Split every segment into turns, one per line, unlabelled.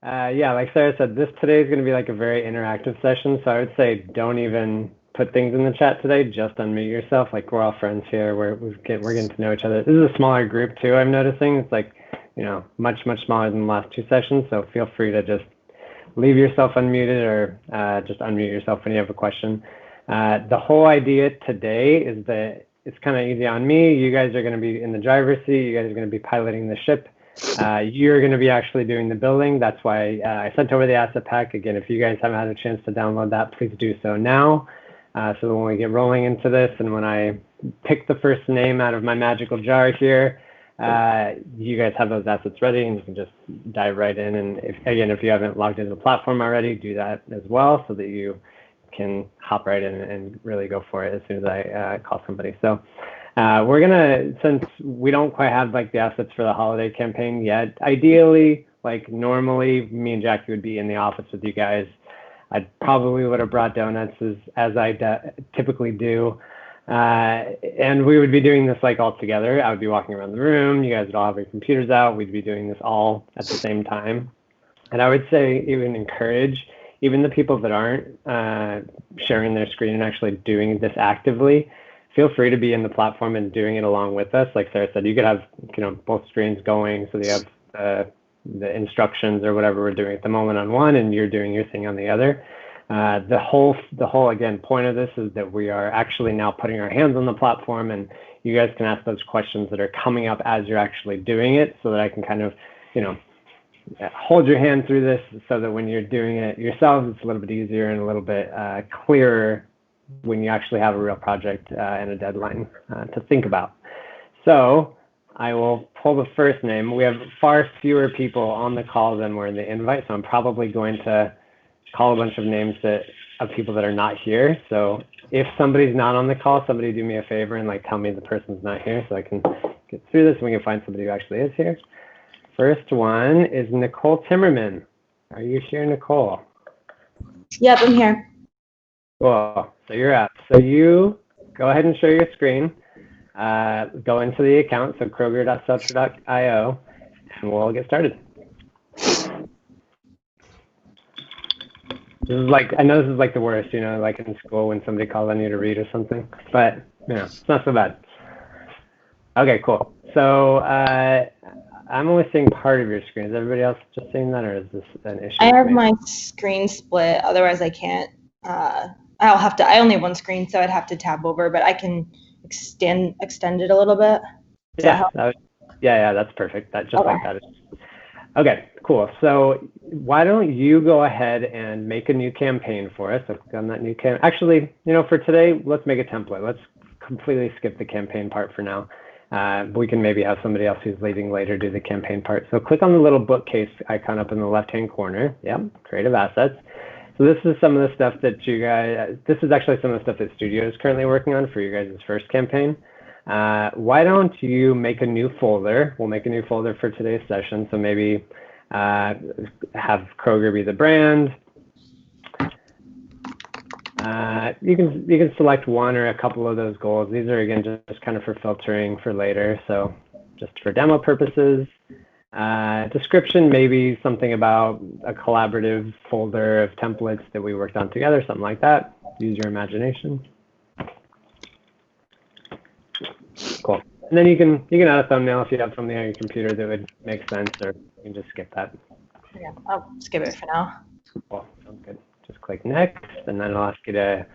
Yeah, like Sarah said, today is going to be like a very interactive session. So I would say don't even put things in the chat today. Just unmute yourself. Like we're all friends here. We're getting to know each other. This is a smaller group too. I'm noticing it's like much smaller than the last two sessions. So feel free to just leave yourself unmuted or just unmute yourself when you have a question. The whole idea today is that it's kind of easy on me. You guys are going to be in the driver's seat. You guys are going to be piloting the ship. You're going to be actually doing the building. That's why I sent over the asset pack. Again, if you guys haven't had a chance to download that, please do so now. So that when we get rolling into this and when I pick the first name out of my magical jar here, you guys have those assets ready and you can just dive right in. And if you haven't logged into the platform already, do that as well so that you can hop right in and really go for it as soon as I call somebody. So we're gonna, since we don't quite have like the assets for the holiday campaign yet, ideally, like normally me and Jackie would be in the office with you guys. I probably would have brought donuts as I typically do. And we would be doing this like all together. I would be walking around the room. You guys would all have your computers out. We'd be doing this all at the same time. And I would say even encourage even the people that aren't sharing their screen and actually doing this actively, feel free to be in the platform and doing it along with us. Like Sarah said, you could have both screens going so that you have the instructions or whatever we're doing at the moment on one and you're doing your thing on the other. The whole again point of this is that we are actually now putting our hands on the platform and you guys can ask those questions that are coming up as you're actually doing it so that I can kind of hold your hand through this so that when you're doing it yourselves, it's a little bit easier and a little bit clearer when you actually have a real project and a deadline to think about. So I will pull the first name. We have far fewer people on the call than were in the invite, so I'm probably going to call a bunch of names of people that are not here. So if somebody's not on the call, somebody do me a favor and tell me the person's not here so I can get through this and we can find somebody who actually is here. First one is Nicole Timmerman. Are you here, Nicole?
Yep, I'm here.
Cool. So you're up. So you go ahead and share your screen. Go into the account, so kroger.seltzer.io, and we'll get started. This is I know this is the worst, like in school when somebody calls on you to read or something, but it's not so bad. Okay, cool. So I'm only seeing part of your screen. Is everybody else just seeing that, or is this an issue?
I have my screen split. Otherwise, I can't. I only have one screen, so I'd have to tab over, but I can extend it a little bit.
Yeah, that's perfect. Like that. Okay, cool. So why don't you go ahead and make a new campaign for us? So click on that new campaign. Actually, for today, let's make a template. Let's completely skip the campaign part for now. We can maybe have somebody else who's leading later do the campaign part. So click on the little bookcase icon up in the left-hand corner. Yep, creative assets. So this is some of the stuff that this is actually some of the stuff that Studio is currently working on for you guys' first campaign. Why don't you make a new folder? We'll make a new folder for today's session. So maybe have Kroger be the brand. You can select one or a couple of those goals. These are again just kind of for filtering for later. So just for demo purposes. Description, maybe something about a collaborative folder of templates that we worked on together, something like that. Use your imagination. Cool. And then you can add a thumbnail if you have something on your computer that would make sense, or you can just skip that.
Yeah, I'll skip it for now.
Cool. Sounds good. Just click next, and then it'll ask you to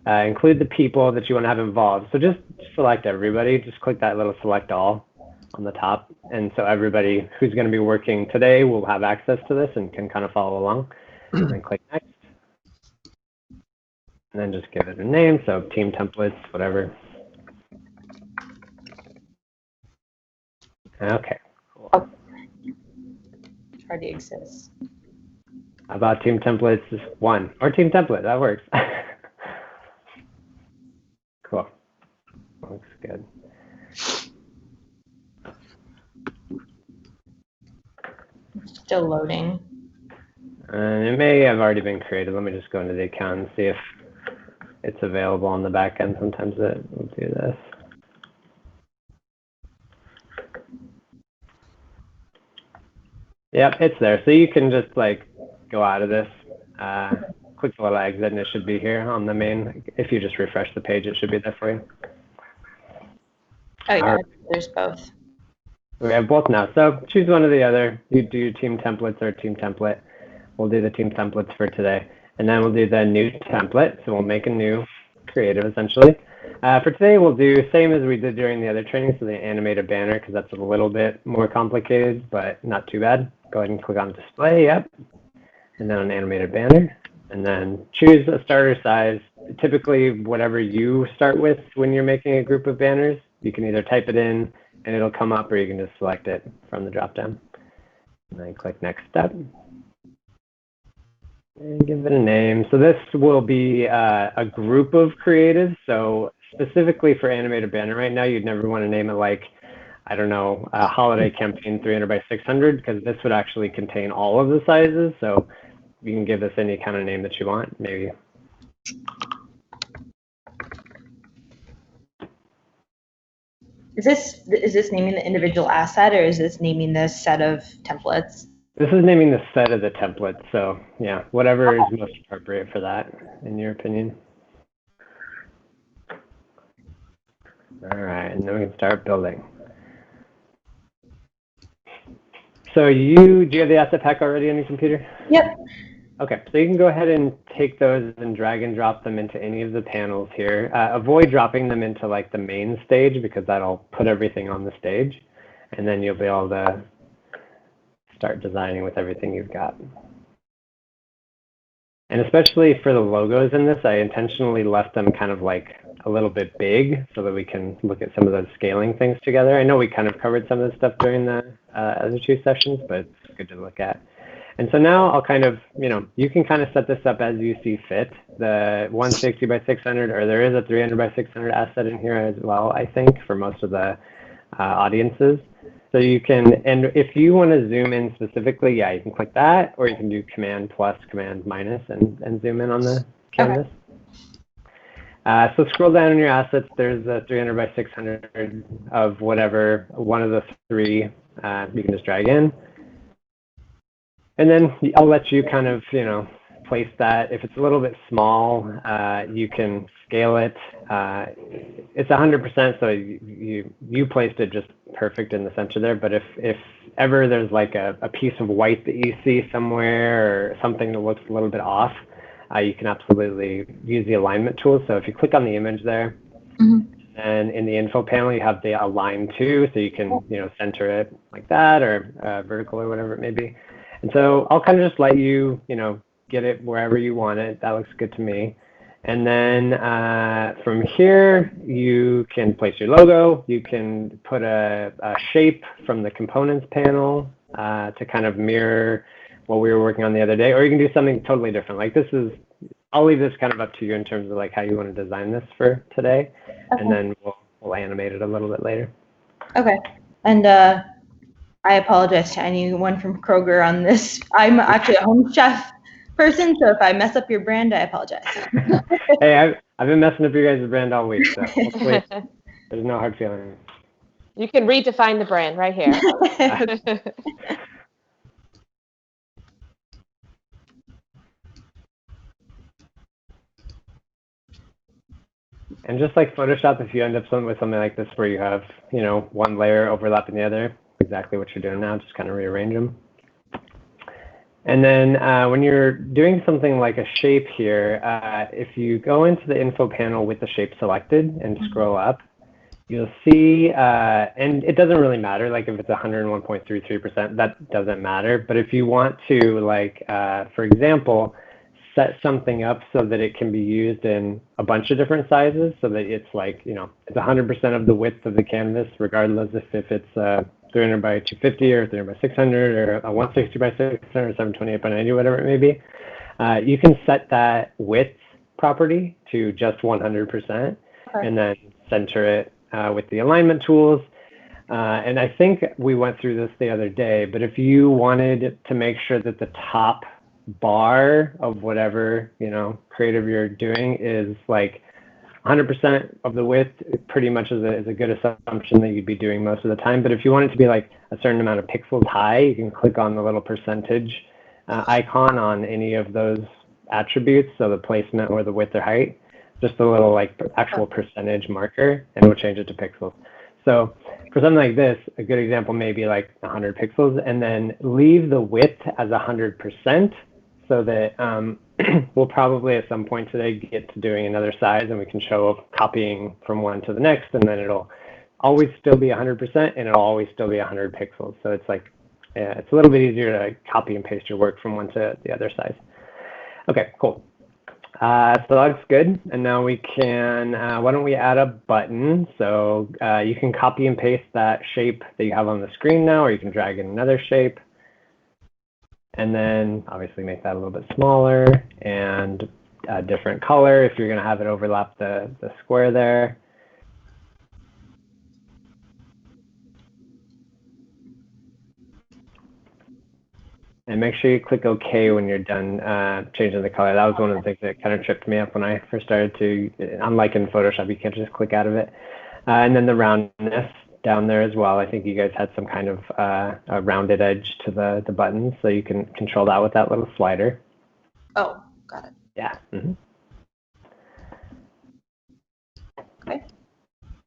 include the people that you want to have involved. So just select everybody. Just click that little select all on the top. And so everybody who's going to be working today will have access to this and can kind of follow along. And then click next. And then just give it a name. So team templates, whatever. Okay, cool.
Oh. It already exists.
How about team templates 1 or team template? That works. Cool. Looks good.
Still loading.
It may have already been created. Let me just go into the account and see if it's available on the back end. Sometimes it will do this. Yep, it's there. So you can just like go out of this, click the little exit, and it should be here on the main. If you just refresh the page, it should be there for you.
Oh yeah, there's both.
We have both now. So choose one or the other. You do team templates or team template. We'll do the team templates for today. And then we'll do the new template. So we'll make a new creative essentially. For today, we'll do same as we did during the other training. So the animate a banner, because that's a little bit more complicated, but not too bad. Go ahead and click on display. Yep. And then on animated banner. And then choose a starter size. Typically, whatever you start with when you're making a group of banners, you can either type it in and it'll come up, or you can just select it from the dropdown. And then click next step. And give it a name. So this will be a group of creatives. So specifically for animated banner right now, you'd never want to name it like, I don't know, a holiday campaign 300 by 600, because this would actually contain all of the sizes. So you can give this any kind of name that you want, maybe.
Is this naming the individual asset, or is this naming the set of templates?
This is naming the set of the templates. So yeah, whatever is most appropriate for that, in your opinion. All right, and then we can start building. So do you have the asset pack already on your computer?
Yep.
Okay, so you can go ahead and take those and drag and drop them into any of the panels here. Avoid dropping them into like the main stage, because that'll put everything on the stage, and then you'll be able to start designing with everything you've got. And especially for the logos in this, I intentionally left them kind of like a little bit big so that we can look at some of those scaling things together. I know we kind of covered some of this stuff during the other two sessions, but it's good to look at. And so now I'll kind of, you can kind of set this up as you see fit. The 160 by 600, or there is a 300 by 600 asset in here as well, I think, for most of the audiences. So you can, and if you want to zoom in specifically, yeah, you can click that, or you can do Command plus, Command minus, and zoom in on the canvas. Okay. So scroll down in your assets. There's a 300 by 600 of whatever, one of the three. You can just drag in. And then I'll let you kind of, place that. If it's a little bit small, you can scale it. It's 100%, so you placed it just perfect in the center there. But if ever there's like a piece of white that you see somewhere, or something that looks a little bit off, you can absolutely use the alignment tool. So if you click on the image there, and in the info panel, you have the align to, so you can, center it like that, or vertical, or whatever it may be. And so I'll kind of just let you, get it wherever you want it. That looks good to me. And then from here, you can place your logo. You can put a shape from the components panel to kind of mirror what we were working on the other day, or you can do something totally different. Like this is, I'll leave this kind of up to you in terms of like how you want to design this for today, and then we'll animate it a little bit later.
Okay. And I apologize to anyone from Kroger on this. I'm actually a home chef person, so if I mess up your brand, I apologize.
Hey, I've been messing up your guys' brand all week, so hopefully there's no hard feelings.
You can redefine the brand right here.
And just like Photoshop, if you end up with something like this where you have, one layer overlapping the other, exactly what you're doing now, just kind of rearrange them. And then when you're doing something like a shape here, if you go into the info panel with the shape selected and scroll up, you'll see, and it doesn't really matter, like if it's 101.33%, that doesn't matter. But if you want to, like, for example, set something up so that it can be used in a bunch of different sizes, so that it's like, it's 100% of the width of the canvas, regardless if it's 300 by 250 or 300 by 600 or a 160 by 600 or 728 by 90, whatever it may be. You can set that width property to just 100%, and then center it with the alignment tools. And I think we went through this the other day, but if you wanted to make sure that the top bar of whatever, creative you're doing is like 100% of the width pretty much is a good assumption that you'd be doing most of the time. But if you want it to be like a certain amount of pixels high, you can click on the little percentage icon on any of those attributes, so the placement or the width or height, just a little like actual percentage marker, and it will change it to pixels. So for something like this, a good example may be like 100 pixels, and then leave the width as 100%, so that we'll probably at some point today get to doing another size, and we can show copying from one to the next, and then it'll always still be 100%, and it'll always still be 100 pixels. So it's like, it's a little bit easier to copy and paste your work from one to the other size. Okay, cool. So that's good. And now we can, why don't we add a button? So you can copy and paste that shape that you have on the screen now, or you can drag in another shape. And then obviously make that a little bit smaller and a different color if you're going to have it overlap the square there. And make sure you click OK when you're done changing the color. That was one of the things that kind of tripped me up when I first started to, unlike in Photoshop, you can't just click out of it. And then the roundness down there as well. I think you guys had some kind of a rounded edge to the buttons, so you can control that with that little slider.
Oh, got it.
Yeah. Mm-hmm.
Okay.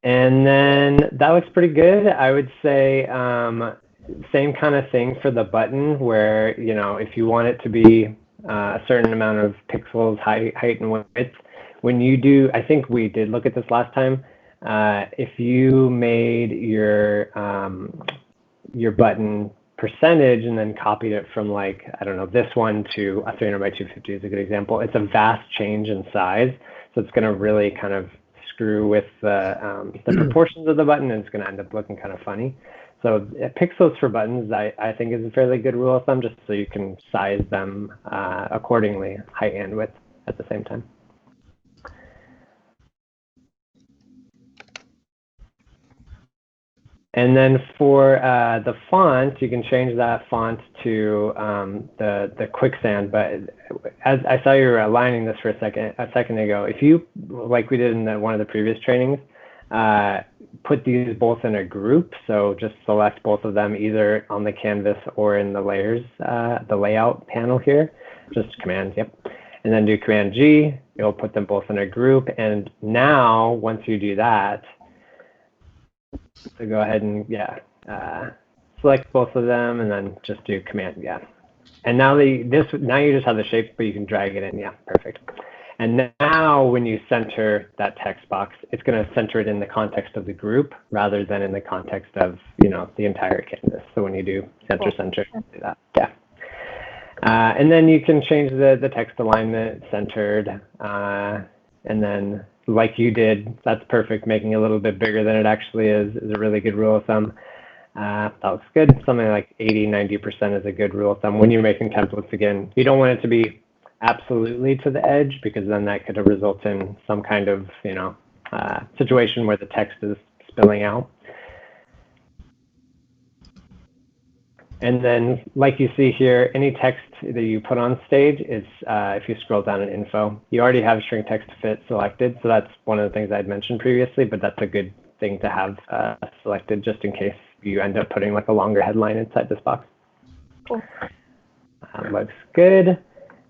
And then that looks pretty good. I would say same kind of thing for the button, where, you know, if you want it to be a certain amount of pixels, height and width, when you do, I think we did look at this last time, if you made your button percentage and then copied it from, like, I don't know, this one to a 300 by 250 is a good example. It's a vast change in size, so it's going to really kind of screw with the proportions of the button, and it's going to end up looking kind of funny. So pixels for buttons, I think, is a fairly good rule of thumb, just so you can size them accordingly, height and width at the same time. And then for the font, you can change that font to the quicksand. But as I saw you were aligning this for a second ago, if you, like we did in one of the previous trainings, put these both in a group, so just select both of them either on the canvas or in the layers, the layout panel here, just Command, yep. And then do Command G, it'll put them both in a group. And now, once you do that, so go ahead and, select both of them and then just do Command, And now now you just have the shape, but you can drag it in, perfect. And now when you center that text box, it's going to center it in the context of the group rather than in the context of, the entire canvas. So when you do center, do that, and then you can change the text alignment centered, and then, like you did, that's perfect. Making it a little bit bigger than it actually is a really good rule of thumb. That looks good. Something like 80–90% is a good rule of thumb. When you're making templates, again, you don't want it to be absolutely to the edge, because then that could result in some kind of, situation where the text is spilling out. And then, like you see here, any text that you put on stage is, if you scroll down in info, you already have shrink text to fit selected. So that's one of the things I'd mentioned previously, but that's a good thing to have selected just in case you end up putting like a longer headline inside this box.
Cool.
Looks good.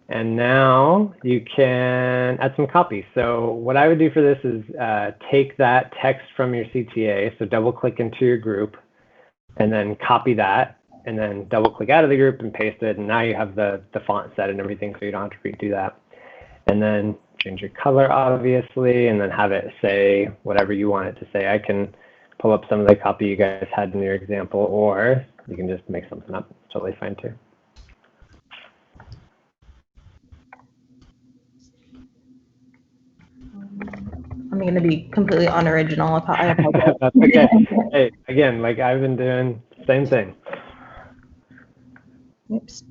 And now you can add some copy. So what I would do for this is take that text from your CTA, so double click into your group, and then copy that, and then double click out of the group and paste it. And now you have the font set and everything, so you don't have to redo that. And then change your color, obviously, and then have it say whatever you want it to say. I can pull up some of the copy you guys had in your example, or you can just make something up. It's totally fine too.
I'm going to be completely unoriginal. I apologize.
That's okay. Hey, again, like I've been doing, same thing.
Oops.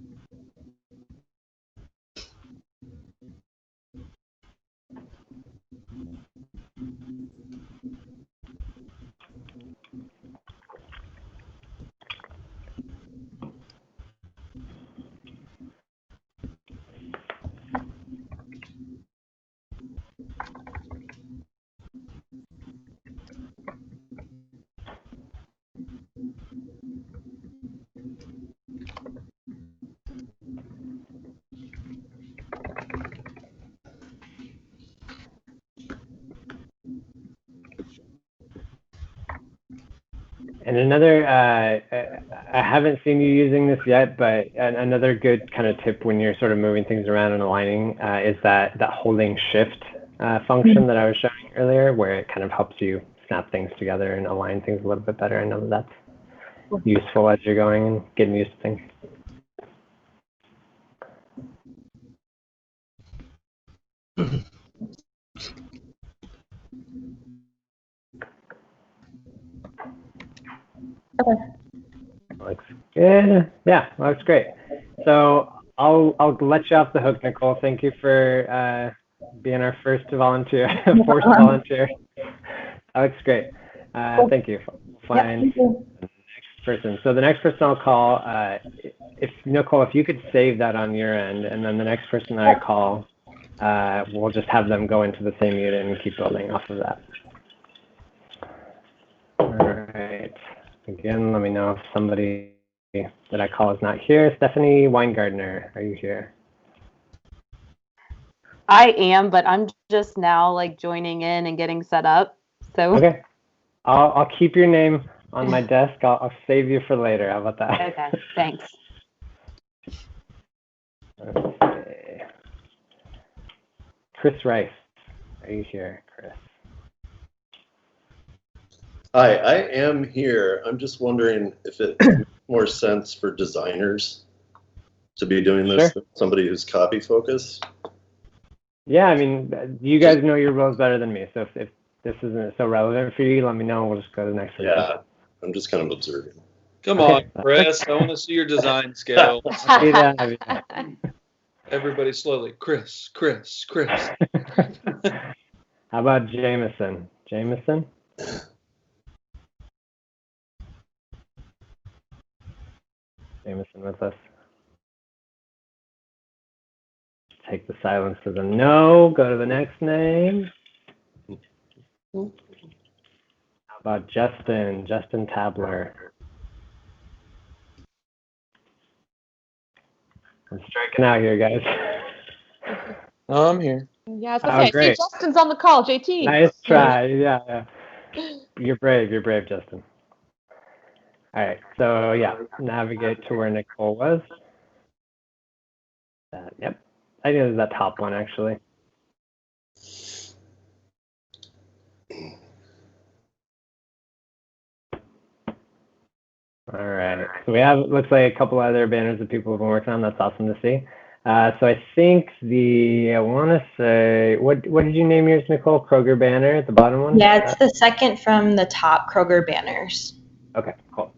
And another, I haven't seen you using this yet, but another good kind of tip when you're sort of moving things around and aligning is that holding shift function that I was showing earlier, where it kind of helps you snap things together and align things a little bit better. I know that that's useful as you're going and getting used to things.
Okay.
Looks good. Yeah, looks great. So I'll let you off the hook, Nicole. Thank you for being our first volunteer, forced volunteer. That looks great. Thank you. Find the next person. So the next person I'll call, if Nicole, if you could save that on your end, and then the next person that I call, we'll just have them go into the same unit and keep building off of that. All right. Again, let me know if somebody that I call is not here. Stephanie Weingartner, are you here?
I am, but I'm just now like joining in and getting set up. So
okay, I'll keep your name on my desk. I'll save you for later. How about that?
Okay, thanks.
Okay. Chris Rice, are you here, Chris?
Hi, I am here. I'm just wondering if it makes more sense for designers to be doing this than somebody who's copy focused.
Yeah, I mean, you guys know your roles better than me, so if this isn't so relevant for you, let me know. We'll just go to the next one.
Yeah, I'm just kind of observing.
Come on, Chris. I want to see your design skill. Everybody slowly. Chris.
How about Jameson? Jameson? Jameson with us. Take the silence as a no. Go to the next name. How about Justin? Justin Tabler. I'm striking out here, guys.
Oh, I'm here.
Yeah, I was going to say,
great.
see, Justin's on the call, JT.
Nice try. Yeah. You're brave, Justin. All right, so yeah, navigate to where Nicole was. Yep, I think it was that top one actually. All right, so we have, looks like a couple other banners that people have been working on. That's awesome to see. So I think I want to say, what did you name yours, Nicole? Kroger banner, the bottom one?
Yeah, it's the second from the top, Kroger banners.
Okay, cool.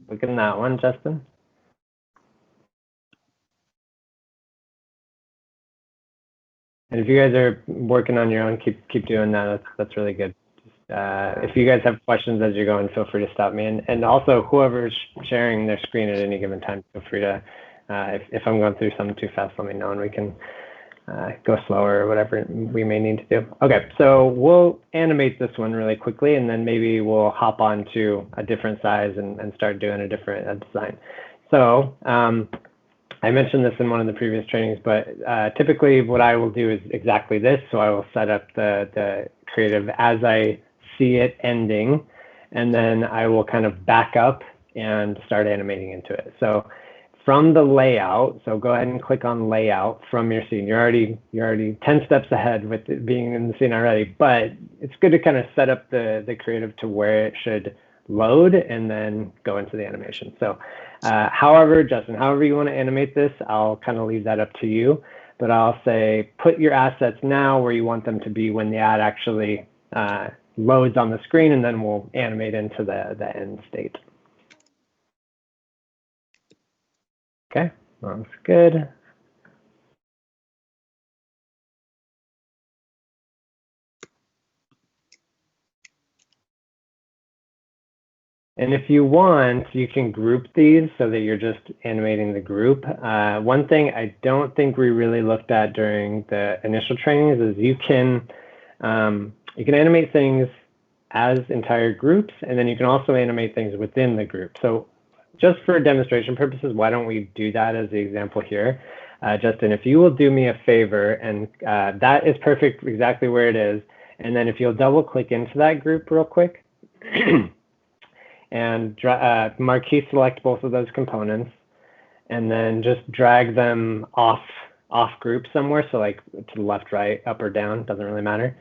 Look at that one, Justin. And if you guys are working on your own, keep doing that. That's really good. If you guys have questions as you're going, feel free to stop me. And also, whoever's sharing their screen at any given time, feel free to, if I'm going through something too fast, let me know and we can go slower or whatever we may need to do. Okay, so we'll animate this one really quickly, and then maybe we'll hop on to a different size and start doing a different design. So I mentioned this in one of the previous trainings, but typically what I will do is exactly this. So I will set up the creative as I see it ending, and then I will kind of back up and start animating into it. So from the layout, so go ahead and click on layout from your scene. You're already 10 steps ahead with it being in the scene already, but it's good to kind of set up the creative to where it should load and then go into the animation. So however, Justin, however you want to animate this, I'll kind of leave that up to you, but I'll say put your assets now where you want them to be when the ad actually loads on the screen, and then we'll animate into the end state. Okay, looks good. And if you want, you can group these so that you're just animating the group. One thing I don't think we really looked at during the initial trainings is you can animate things as entire groups, and then you can also animate things within the group. So just for demonstration purposes, why don't we do that as the example here? Justin, if you will do me a favor, and that is perfect exactly where it is, and then if you'll double click into that group real quick, and marquee select both of those components, and then just drag them off group somewhere. So like to the left, right, up or down, doesn't really matter.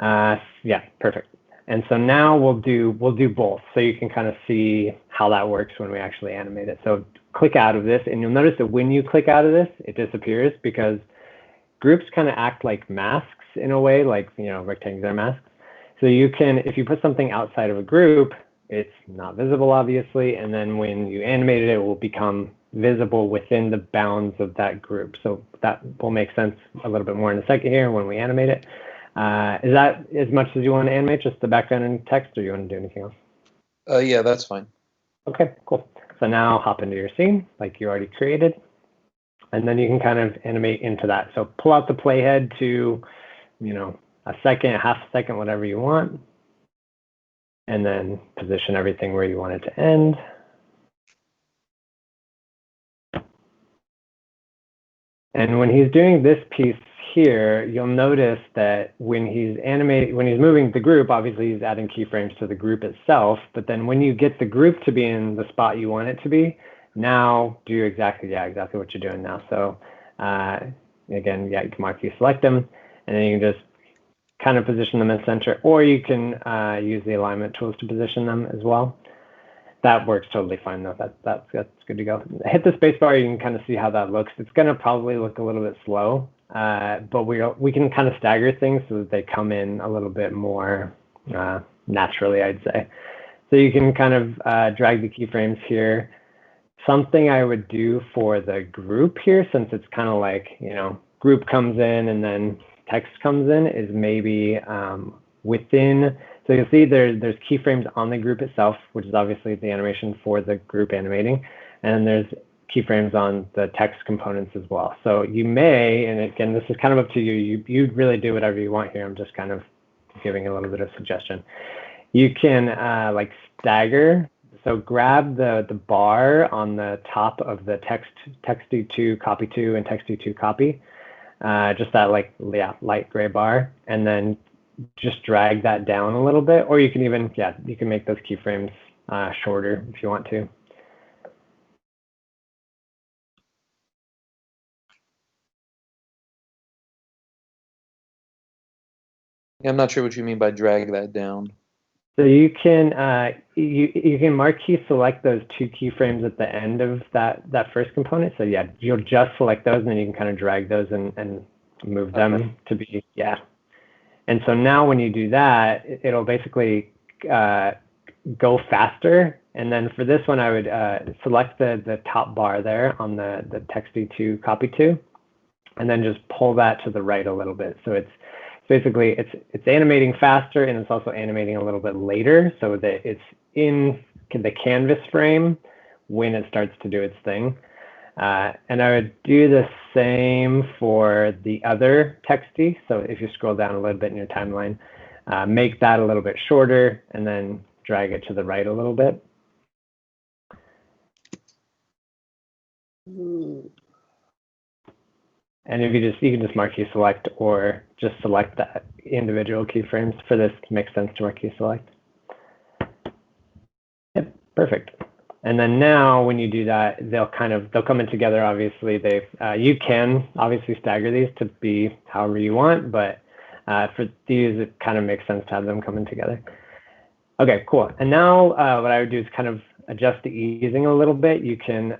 Yeah, perfect. And so now we'll do both, so you can kind of see how that works when we actually animate it. So click out of this, and you'll notice that when you click out of this, it disappears because groups kind of act like masks in a way, like, you know, rectangular masks. So you can, if you put something outside of a group, it's not visible, obviously, and then when you animate it, it will become visible within the bounds of that group. So that will make sense a little bit more in a second here when we animate it. Is that as much as you want to animate, just the background and text, or you want to do anything else?
Yeah, that's fine.
Okay, cool. So now hop into your scene like you already created, and then you can kind of animate into that. So pull out the playhead to, you know, a second, half a second, whatever you want, and then position everything where you want it to end. And when he's doing this piece here, you'll notice that when he's moving the group, obviously he's adding keyframes to the group itself, but then when you get the group to be in the spot you want it to be, now do exactly what you're doing now. So again, yeah, you can marquee select them, and then you can just kind of position them in center, or you can use the alignment tools to position them as well. That works totally fine though. That's good to go. Hit the space bar, you can kind of see how that looks. It's gonna probably look a little bit slow, but we can kind of stagger things so that they come in a little bit more naturally, I'd say. So you can kind of drag the keyframes here. Something I would do for the group here, since it's kind of like, you know, group comes in and then text comes in, is maybe within. So you'll see there's keyframes on the group itself, which is obviously the animation for the group animating, and there's keyframes on the text components as well. So you may, and again, this is kind of up to you. You really do whatever you want here. I'm just kind of giving a little bit of suggestion. You can like stagger. So grab the bar on the top of the text2 copy to and text2 copy, just that like light gray bar, and then just drag that down a little bit, or you can even, you can make those keyframes shorter if you want to.
I'm not sure what you mean by drag that down.
So you can you can marquee select those two keyframes at the end of that first component. So yeah, you'll just select those, and then you can kind of drag those and move them to be, And so now when you do that, it'll basically go faster. And then for this one, I would select the top bar there on the text2 copy to, and then just pull that to the right a little bit. So it's basically it's animating faster, and it's also animating a little bit later, so that it's in the canvas frame when it starts to do its thing. And I would do the same for the other texty. So if you scroll down a little bit in your timeline, make that a little bit shorter, and then drag it to the right a little bit. And if you can just marquee select, or just select the individual keyframes. For this, it makes sense to marquee select. Yep, perfect. And then now when you do that, they'll come in together. Obviously, you can obviously stagger these to be however you want, but for these, it kind of makes sense to have them come in together. Okay, cool. And now what I would do is kind of adjust the easing a little bit. You can,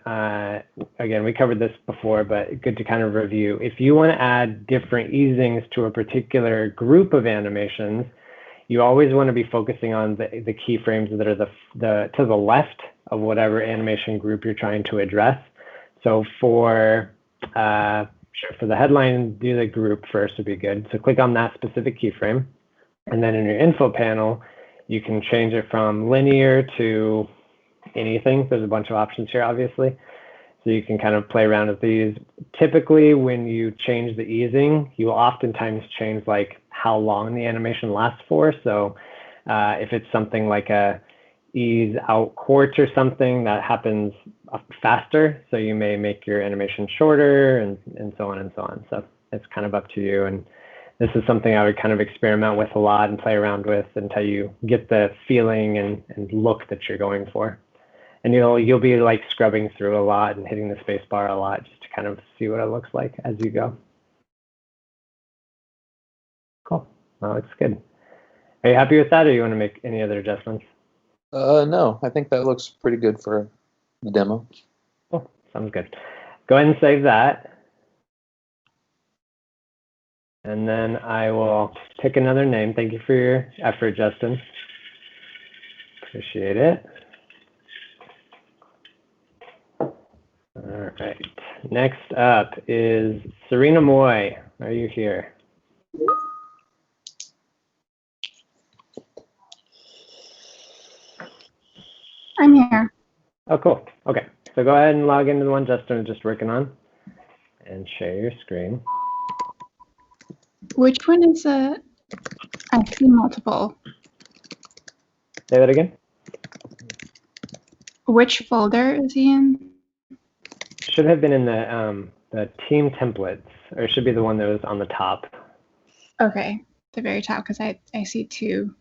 again, we covered this before, but good to kind of review. If you want to add different easings to a particular group of animations, you always want to be focusing on the keyframes that are to the left of whatever animation group you're trying to address. So for the headline, do the group first would be good. So click on that specific keyframe, and then in your info panel, you can change it from linear to anything. There's a bunch of options here, obviously. So you can kind of play around with these. Typically, when you change the easing, you will oftentimes change like how long the animation lasts for. So if it's something like a ease out quartz or something, that happens faster. So you may make your animation shorter, and so on and so on. So it's kind of up to you. And this is something I would kind of experiment with a lot and play around with until you get the feeling and look that you're going for. And you'll be like scrubbing through a lot and hitting the space bar a lot just to kind of see what it looks like as you go. Cool. That looks good. Are you happy with that, or you want to make any other adjustments?
No, I think that looks pretty good for the demo.
Cool. Sounds good. Go ahead and save that. And then I will pick another name. Thank you for your effort, Justin. Appreciate it. All right. Next up is Serena Moy. Are you here?
I'm here.
Oh, cool. Okay. So go ahead and log into the one Justin was just working on and share your screen.
Which one is I see multiple.
Say that again.
Which folder is he in?
Should have been in the team templates, or it should be the one that was on the top.
Okay, the very top, because I see two.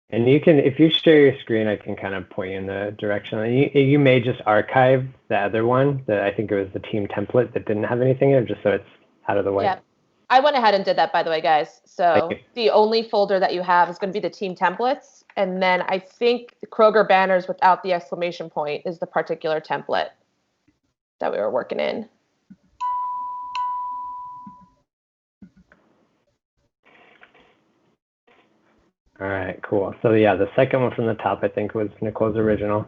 And you can, if you share your screen, I can kind of point you in the direction. You may just archive the other one, that I think it was the team template that didn't have anything in it, just so it's out of the way.
Yeah. I went ahead and did that, by the way, guys. So the only folder that you have is going to be the team templates. And then I think the Kroger banners without the exclamation point is the particular template that we were working in.
All right, cool. So yeah, the second one from the top, I think, was Nicole's original,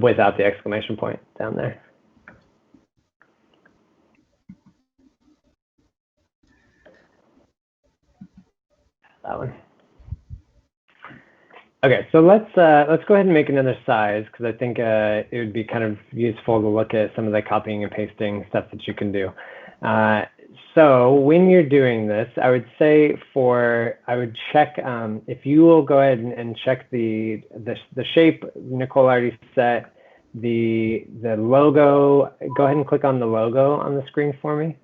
without the exclamation point down there. That one. Okay, so let's go ahead and make another size, because I think it would be kind of useful to look at some of the copying and pasting stuff that you can do. So when you're doing this, I would say I would check, if you will go ahead and check the shape Nicole already set, the logo, go ahead and click on the logo on the screen for me.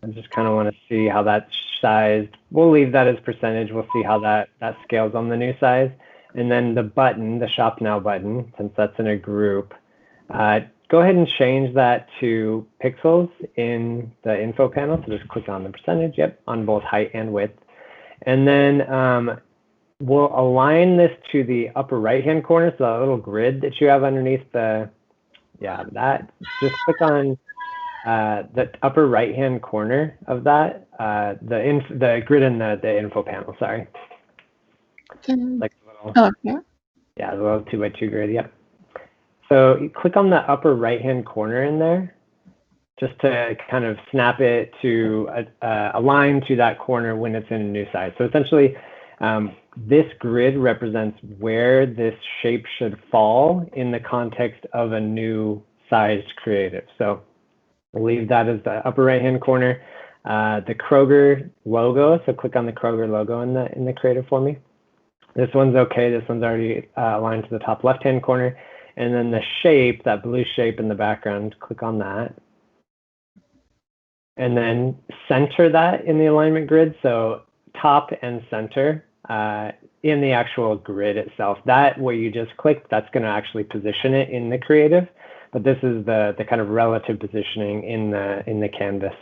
I just kind of want to see how that's sized. We'll leave that as percentage. We'll see how that scales on the new size. And then the button, the Shop Now button, since that's in a group, go ahead and change that to pixels in the info panel. So just click on the percentage, on both height and width. And then we'll align this to the upper right-hand corner, so that little grid that you have underneath that. Just click on the upper right-hand corner of that, the grid in the info panel, sorry. Like a little, the little 2x2 grid, yep. So you click on the upper right-hand corner in there, just to kind of snap it to align to that corner when it's in a new size. So essentially, this grid represents where this shape should fall in the context of a new sized creative. So we'll leave that as the upper right-hand corner. The Kroger logo, so click on the Kroger logo in the creative for me. This one's okay. This one's already aligned to the top left-hand corner. And then the shape, that blue shape in the background, click on that. And then center that in the alignment grid. So top and center in the actual grid itself. That where you just click, that's going to actually position it in the creative. But this is the kind of relative positioning in the canvas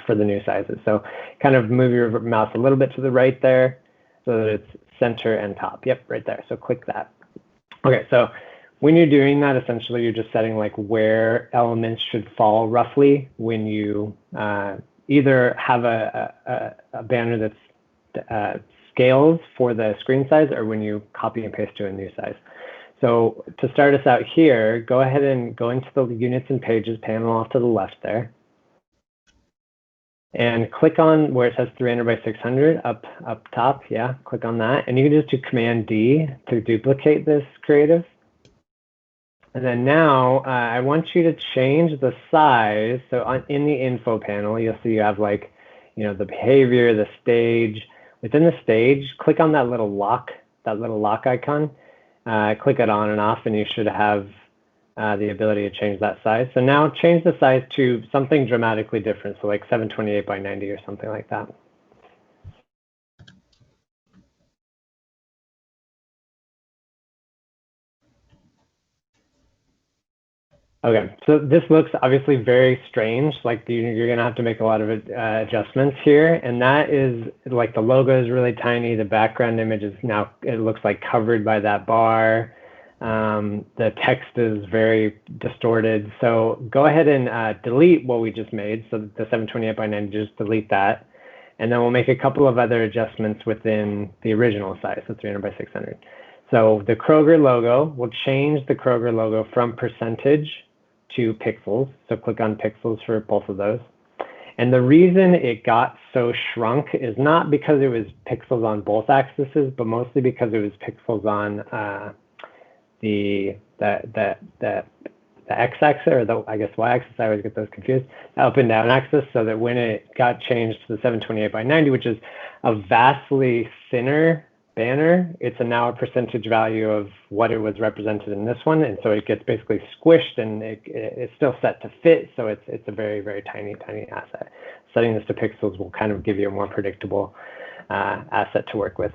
for the new sizes. So kind of move your mouse a little bit to the right there so that it's center and top. Yep, right there. So click that. Okay, so when you're doing that, essentially you're just setting like where elements should fall roughly when you either have a banner that's scales for the screen size, or when you copy and paste to a new size. So to start us out here, go ahead and go into the Units and Pages panel off to the left there. And click on where it says 300 by 600 up top. Yeah, click on that. And you can just do Command D to duplicate this creative. And then now I want you to change the size. So in the info panel, you'll see you have like, the behavior, the stage. Within the stage, click on that little lock icon. Click it on and off, and you should have the ability to change that size. So now change the size to something dramatically different, so like 728 by 90 or something like that. Okay, so this looks obviously very strange. Like you're gonna have to make a lot of adjustments here, and that is like the logo is really tiny. The background image is now, it looks like covered by that bar. The text is very distorted. So go ahead and delete what we just made. So the 728 by 90, just delete that. And then we'll make a couple of other adjustments within the original size, so 300 by 600. So the Kroger logo, we'll change the Kroger logo from percentage to pixels. So click on pixels for both of those. And the reason it got so shrunk is not because it was pixels on both axes, but mostly because it was pixels on the x-axis, or the, I guess, y-axis. I always get those confused. Up and down axis, so that when it got changed to the 728 by 90, which is a vastly thinner banner, it's now a percentage value of what it was represented in this one, and so it gets basically squished, and it's still set to fit, so it's a very, very tiny asset. Setting this to pixels will kind of give you a more predictable asset to work with.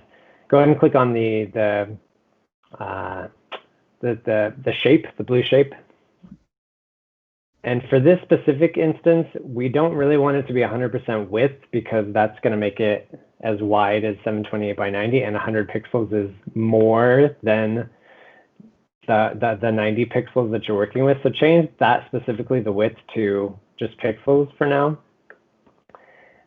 Go ahead and click on the shape, the blue shape. And for this specific instance, we don't really want it to be 100% width, because that's going to make it as wide as 728 by 90, and 100 pixels is more than the 90 pixels that you're working with. So change that specifically, the width, to just pixels for now.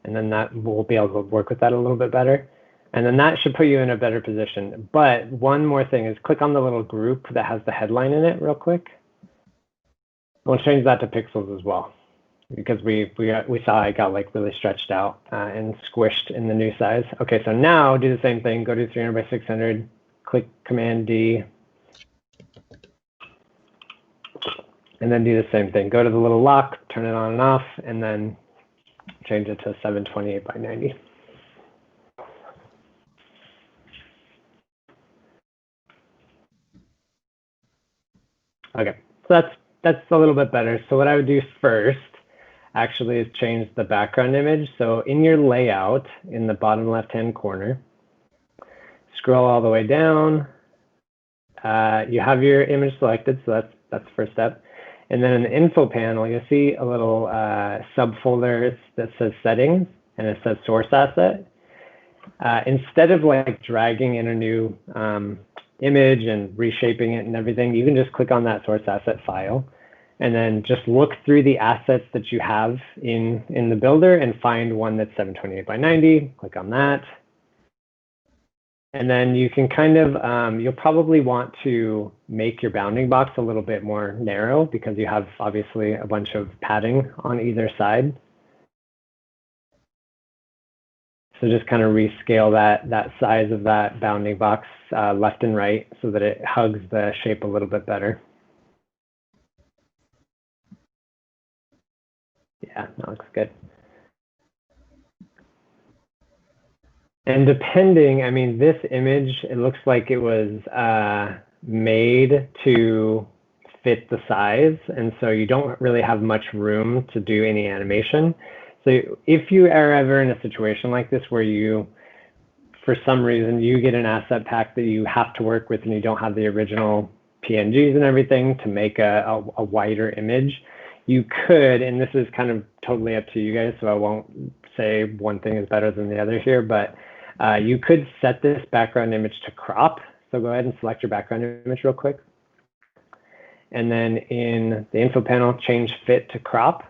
And then that we'll be able to work with that a little bit better. And then that should put you in a better position. But one more thing is click on the little group that has the headline in it real quick. We'll change that to pixels as well, because we saw it got like really stretched out and squished in the new size. Okay, so now do the same thing. Go to 300 by 600, click Command D, and then do the same thing. Go to the little lock, turn it on and off, and then change it to 728 by 90. Okay, so that's a little bit better. So what I would do first actually is change the background image. So in your layout, in the bottom left-hand corner, scroll all the way down. You have your image selected, so that's the first step. And then in the info panel, you'll see a little subfolder that says settings, and it says source asset. Instead of like dragging in a new image and reshaping it and everything, you can just click on that source asset file, and then just look through the assets that you have in the builder and find one that's 728 by 90. Click on that. And then you can kind of, you'll probably want to make your bounding box a little bit more narrow, because you have obviously a bunch of padding on either side. So just kind of rescale that size of that bounding box left and right, so that it hugs the shape a little bit better. Yeah, that looks good. And depending, I mean, this image, it looks like it was made to fit the size, and so you don't really have much room to do any animation. So if you are ever in a situation like this where you, for some reason, you get an asset pack that you have to work with and you don't have the original PNGs and everything to make a wider image, you could, and this is kind of totally up to you guys, so I won't say one thing is better than the other here, but you could set this background image to crop. So go ahead and select your background image real quick. And then in the info panel, change fit to crop.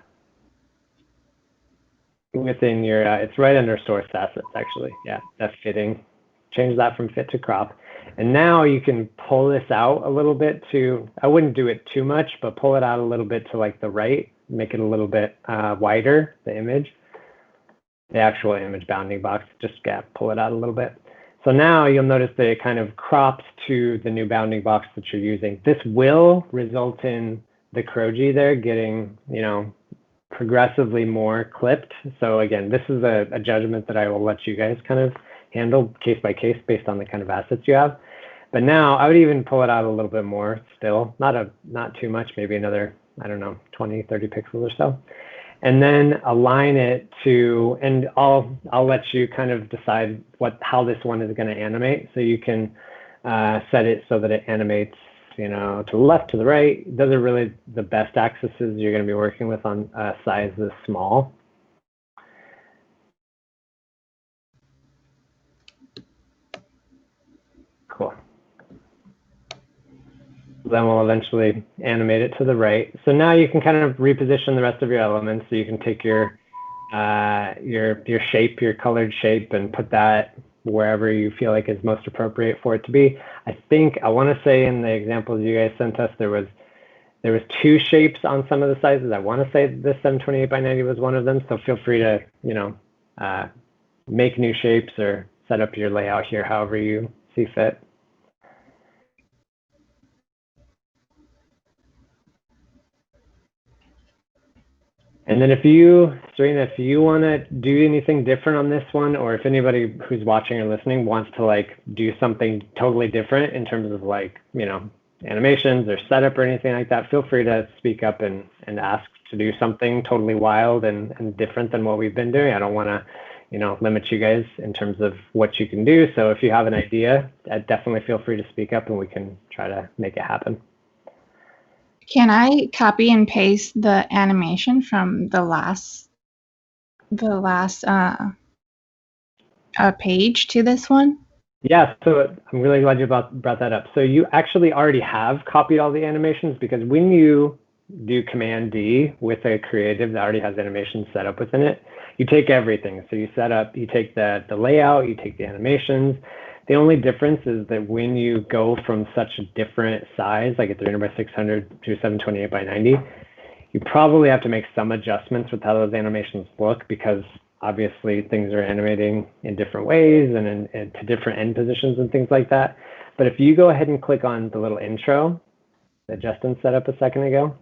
Within your, it's right under source assets actually. Yeah, that's fitting. Change that from fit to crop. And now you can pull this out a little bit to, I wouldn't do it too much, but pull it out a little bit to like the right, make it a little bit wider, the image, the actual image bounding box, just pull it out a little bit. So now you'll notice that it kind of crops to the new bounding box that you're using. This will result in the Kroger there getting, progressively more clipped. So again, this is a judgment that I will let you guys kind of handle case by case based on the kind of assets you have. But now I would even pull it out a little bit more still, not too much, maybe another, I don't know, 20, 30 pixels or so. And then align it to, and I'll let you kind of decide how this one is going to animate. So you can set it so that it animates, to the left, to the right. Those are really the best axes you're going to be working with on a size this small. Cool. Then we'll eventually animate it to the right. So now you can kind of reposition the rest of your elements. So you can take your shape, your colored shape, and put that wherever you feel like is most appropriate for it to be. I want to say in the examples you guys sent us, there was 2 shapes on some of the sizes. I want to say this 728 by 90 was one of them. So feel free to, make new shapes or set up your layout here however you see fit. And then Serena, if you want to do anything different on this one, or if anybody who's watching or listening wants to do something totally different in terms of animations or setup or anything like that, feel free to speak up and ask to do something totally wild and different than what we've been doing. I don't want to, limit you guys in terms of what you can do. So if you have an idea, definitely feel free to speak up and we can try to make it happen.
Can I copy and paste the animation from the last page to this one?
Yeah, so I'm really glad you brought that up. So you actually already have copied all the animations, because when you do Command D with a creative that already has animations set up within it, you take everything. So you take the layout, you take the animations. The only difference is that when you go from such a different size, like a 300 by 600 to 728 by 90, you probably have to make some adjustments with how those animations look, because obviously things are animating in different ways and to different end positions and things like that. But if you go ahead and click on the little intro that Justin set up a second ago.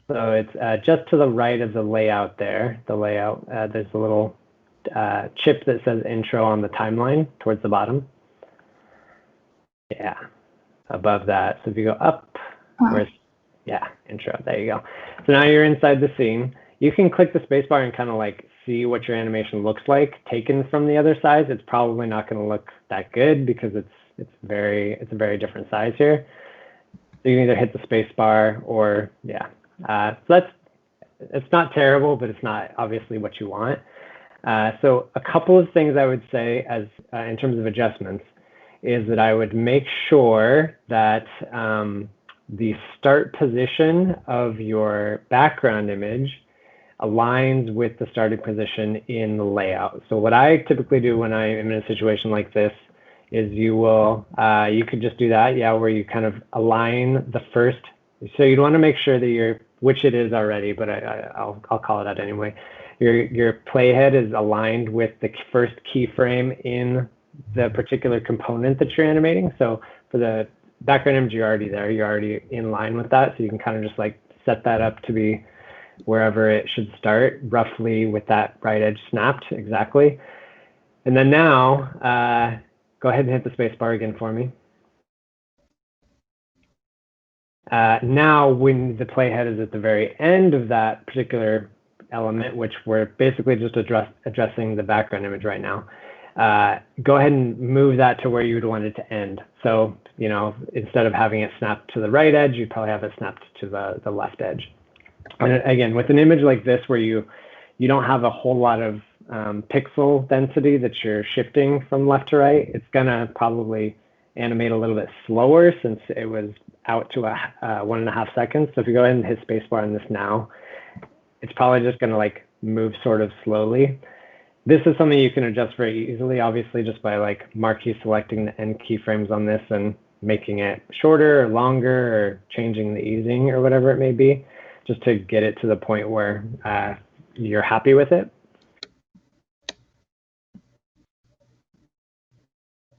So it's just to the right of the layout there. The layout, there's a little chip that says intro on the timeline towards the bottom. Yeah, above that. So if you go up, intro, there you go. So now you're inside the scene. You can click the spacebar and kind of see what your animation looks like taken from the other side. It's probably not going to look that good because it's a very different size here. So you can either hit the spacebar or so it's not terrible, but it's not obviously what you want. So a couple of things I would say as in terms of adjustments is that I would make sure that the start position of your background image aligns with the starting position in the layout. So what I typically do when I am in a situation like this is you could just do that, where you kind of align the first. So you'd want to make sure that which it is already, but I'll call it out anyway. Your playhead is aligned with the first keyframe in the particular component that you're animating. So for the background image, you're already there. You're already in line with that. So you can kind of just set that up to be wherever it should start, roughly with that right edge snapped exactly. And then now, go ahead and hit the space bar again for me. Now, when the playhead is at the very end of that particular element, which we're basically just addressing the background image right now, go ahead and move that to where you would want it to end. So, instead of having it snapped to the right edge, you'd probably have it snapped to the left edge. And again, with an image like this where you don't have a whole lot of pixel density that you're shifting from left to right, it's gonna probably animate a little bit slower since it was out to 1.5 seconds. So if you go ahead and hit spacebar on this now, it's probably just gonna move sort of slowly. This is something you can adjust very easily, obviously, just by marquee selecting the end keyframes on this and making it shorter or longer or changing the easing or whatever it may be, just to get it to the point where you're happy with it.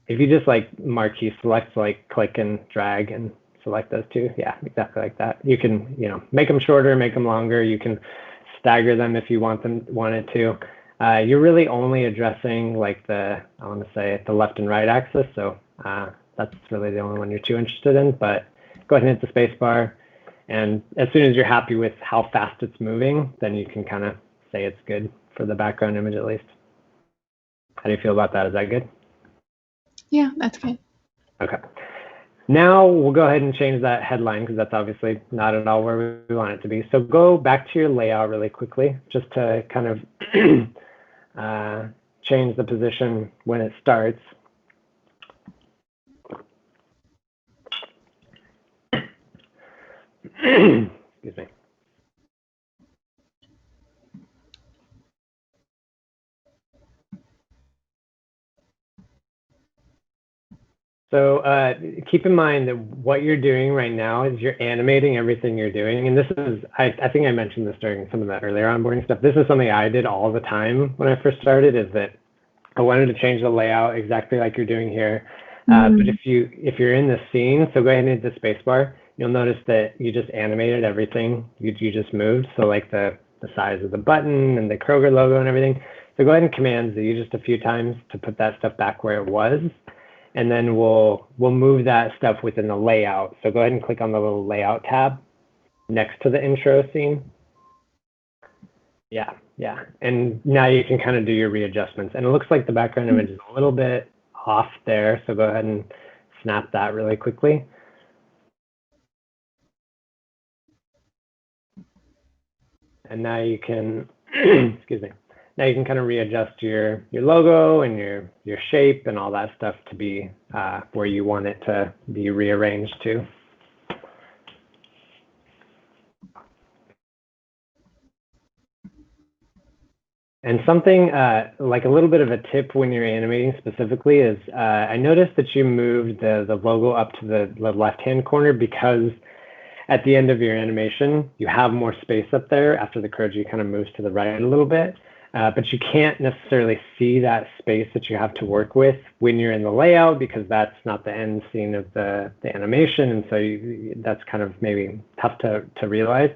If you just marquee select, click and drag and select those two, yeah, exactly like that. You can, make them shorter, make them longer. You can stagger them if you want it to. You're really only addressing like the left and right axis, so that's really the only one you're too interested in, but go ahead and hit the space bar. And as soon as you're happy with how fast it's moving, then you can kind of say it's good for the background image at least. How do you feel about that? Is that good?
Yeah, that's good.
Okay. Now we'll go ahead and change that headline because that's obviously not at all where we want it to be. So go back to your layout really quickly just to kind of change the position when it starts. Excuse me. So keep in mind that what you're doing right now is you're animating everything you're doing. And this is, I think I mentioned this during some of the earlier onboarding stuff. This is something I did all the time when I first started, is that I wanted to change the layout exactly like you're doing here. But if you're in the scene, so go ahead and hit the space bar, you'll notice that you just animated everything you just moved. So like the size of the button and the Kroger logo and everything. So go ahead and Command Z just a few times to put that stuff back where it was. And then we'll move that stuff within the layout. So go ahead and click on the little layout tab next to the intro scene. Yeah. And now you can kind of do your readjustments. And it looks like the background image is a little bit off there. So go ahead and snap that really quickly. And now you can, excuse me. Now you can kind of readjust your logo and your shape and all that stuff to be where you want it to be rearranged to. And something like a little bit of a tip when you're animating specifically is I noticed that you moved the logo up to the left-hand corner because at the end of your animation, you have more space up there after the Kroger kind of moves to the right a little bit. But you can't necessarily see that space that you have to work with when you're in the layout because that's not the end scene of the animation. And so that's kind of maybe tough to realize.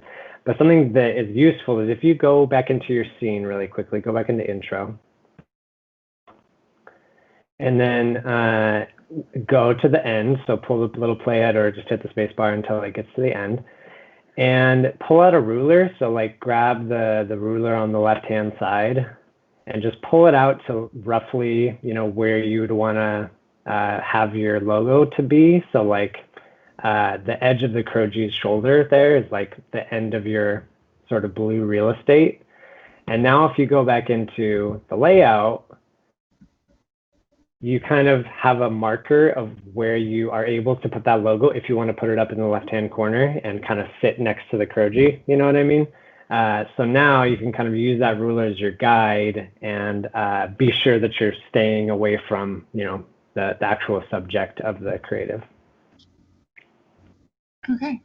But something that is useful is if you go back into your scene really quickly, go back into intro. And then go to the end. So pull the little playhead or just hit the space bar until it gets to the end. And pull out a ruler. So like grab the ruler on the left-hand side and just pull it out to roughly, where you would want to have your logo to be. So like the edge of the Kroger's shoulder there is like the end of your sort of blue real estate. And now if you go back into the layout, you kind of have a marker of where you are able to put that logo if you want to put it up in the left-hand corner and kind of sit next to the Kroger, you know what I mean? So now you can kind of use that ruler as your guide and be sure that you're staying away from, the actual subject of the creative.
Okay.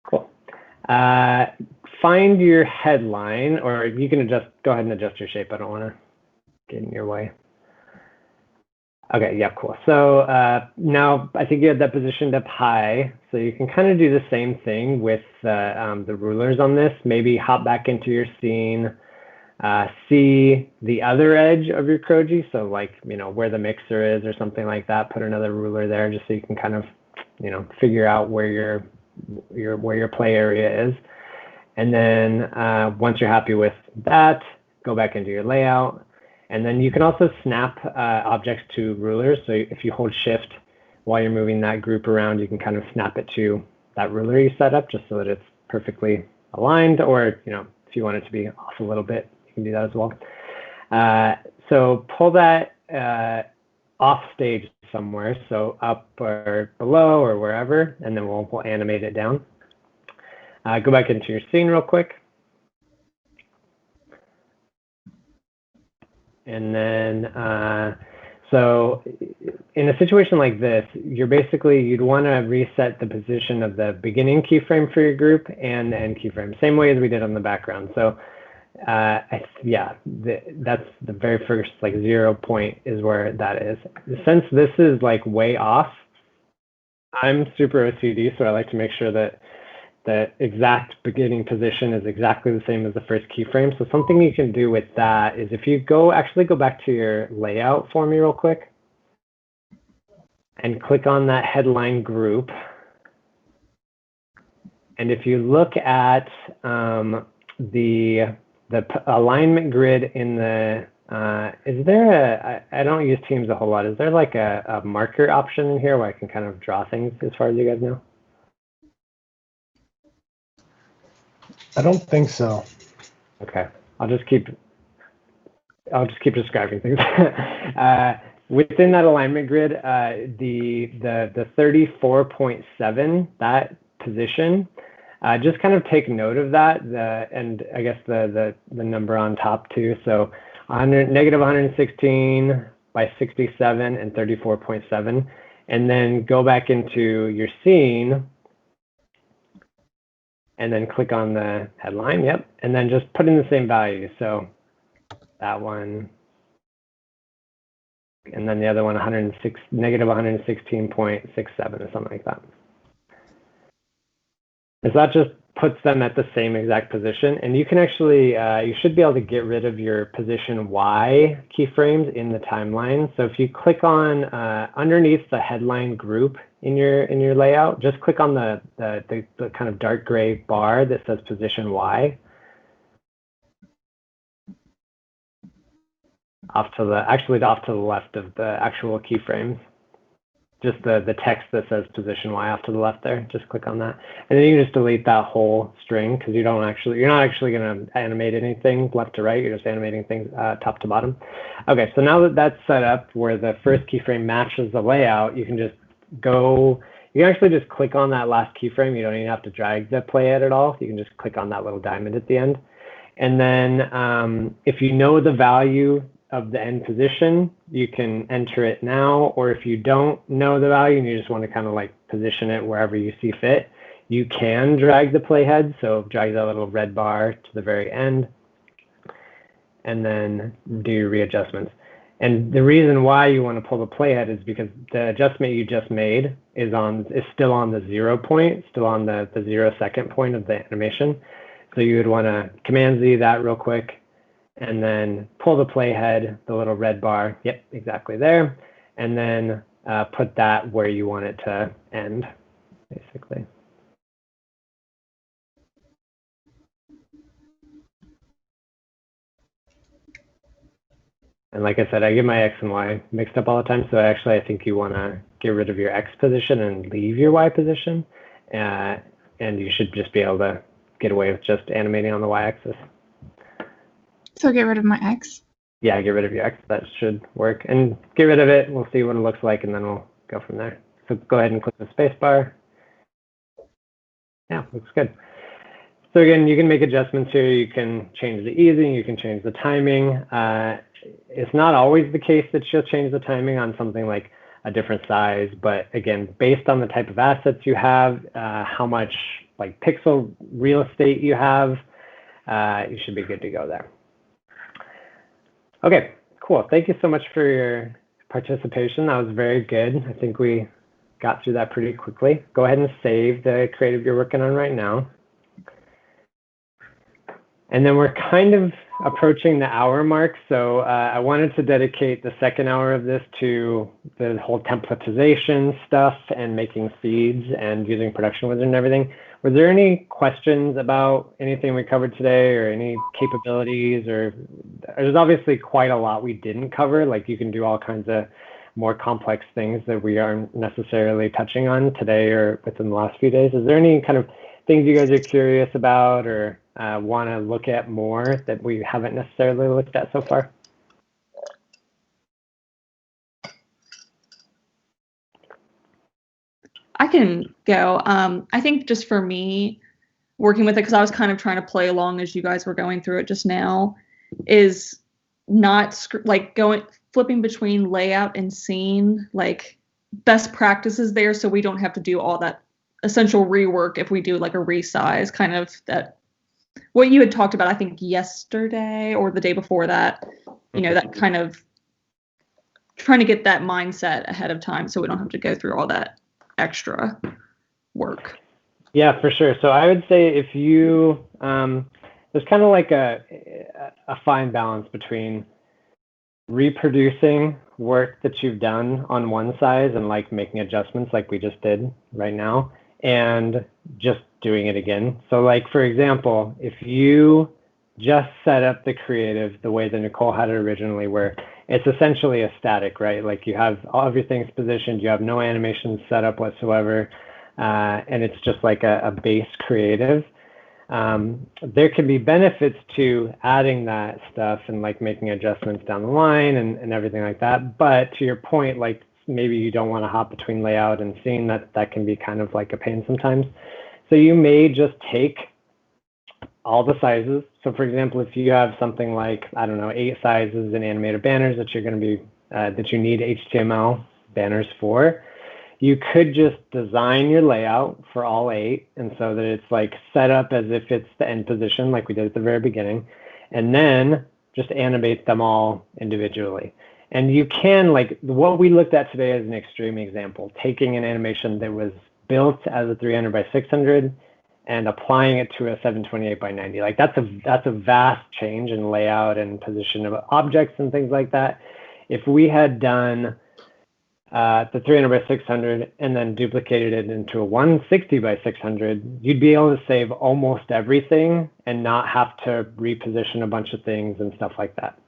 Cool. Find your headline, or you can go ahead and adjust your shape. I don't want to get in your way. Okay, yeah, cool. So now I think you have that positioned up high, so you can kind of do the same thing with the rulers on this. Maybe hop back into your scene, see the other edge of your Kroger, so like, where the mixer is or something like that, put another ruler there just so you can kind of, figure out where your play area is. And then once you're happy with that, go back into your layout. And then you can also snap objects to rulers. So if you hold shift while you're moving that group around, you can kind of snap it to that ruler you set up just so that it's perfectly aligned. Or, if you want it to be off a little bit, you can do that as well. So pull that off stage somewhere. So up or below or wherever, and then we'll animate it down. Go back into your scene real quick. And then, so in a situation like this, you'd want to reset the position of the beginning keyframe for your group and the end keyframe, same way as we did on the background. So that's the very first 0 point is where that is. Since this is way off, I'm super OCD, so I like to make sure that the exact beginning position is exactly the same as the first keyframe. So something you can do with that is if you actually go back to your layout for me real quick and click on that headline group. And if you look at the alignment grid in the, is there I don't use Teams a whole lot. Is there like a marker option in here where I can kind of draw things as far as you guys know?
I don't think so.
Okay, I'll just keep describing things. Within that alignment grid, the 34.7, that position, just kind of take note of that, and I guess the number on top too. So negative 116 by 67 and 34.7, and then go back into your scene and then click on the headline, yep, and then just put in the same value. So that one, and then the other one, negative 116.67 or something like that. And so that just puts them at the same exact position. And you can actually, you should be able to get rid of your position Y keyframes in the timeline. So if you click on underneath the headline group in your layout, just click on the kind of dark gray bar that says position Y. Off to the left of the actual keyframes. Just the text that says position Y off to the left there. Just click on that, and then you can just delete that whole string because you're not actually going to animate anything left to right. You're just animating things top to bottom. Okay, so now that that's set up where the first keyframe matches the layout, you can just go. You can actually just click on that last keyframe. You don't even have to drag the playhead at all. You can just click on that little diamond at the end, and then if you know the value of the end position, you can enter it now, or if you don't know the value and you just want to kind of like position it wherever you see fit, you can drag the playhead. So drag that little red bar to the very end and then do your readjustments. And the reason why you want to pull the playhead is because the adjustment you just made is still on the 0 point, still on the 0 second point of the animation. So you would want to Command Z that real quick, and then pull the playhead, the little red bar, yep, exactly there, and then put that where you want it to end, basically. And like I said, I get my X and Y mixed up all the time, so actually I think you want to get rid of your X position and leave your Y position, and you should just be able to get away with just animating on the Y axis.
So get rid of my X?
Yeah, get rid of your X. That should work. And get rid of it. We'll see what it looks like, and then we'll go from there. So go ahead and click the space bar. Yeah, looks good. So again, you can make adjustments here. You can change the easing. You can change the timing. It's not always the case that you'll change the timing on something like a different size. But again, based on the type of assets you have, how much like pixel real estate you have, you should be good to go there. Okay, cool. Thank you so much for your participation. That was very good. I think we got through that pretty quickly. Go ahead and save the creative you're working on right now. And then we're kind of approaching the hour mark. So I wanted to dedicate the second hour of this to the whole templatization stuff and making seeds and using production wizard and everything. Were there any questions about anything we covered today or any capabilities? Or there's obviously quite a lot we didn't cover. Like you can do all kinds of more complex things that we aren't necessarily touching on today or within the last few days. Is there any kind of things you guys are curious about or want to look at more that we haven't necessarily looked at so far?
I can go. I think just for me, working with it, because I was kind of trying to play along as you guys were going through it just now, is not like flipping between layout and scene, like best practices there, so we don't have to do all that essential rework if we do like a resize, kind of that what you had talked about, I think yesterday or the day before that, that kind of trying to get that mindset ahead of time so we don't have to go through all that extra work.
Yeah, for sure. So I would say if you, there's kind of like a fine balance between reproducing work that you've done on one size and like making adjustments like we just did right now, and just doing it again. So like, for example, if you just set up the creative the way that Nicole had it originally, where it's essentially a static, right? Like you have everything's positioned, you have no animation set up whatsoever, and it's just like a base creative. There can be benefits to adding that stuff and like making adjustments down the line and everything like that. But to your point, like maybe you don't want to hop between layout and scene, that can be kind of like a pain sometimes. So you may just take all the sizes. So for example, if you have something like, I don't know, 8 sizes in animated banners that you're going to be, that you need HTML banners for, you could just design your layout for all 8, and so that it's like set up as if it's the end position like we did at the very beginning, and then just animate them all individually. And you can, like what we looked at today as an extreme example, taking an animation that was built as a 300 by 600 and applying it to a 728 by 90. Like that's a vast change in layout and position of objects and things like that. If we had done the 300 by 600 and then duplicated it into a 160 by 600, you'd be able to save almost everything and not have to reposition a bunch of things and stuff like that.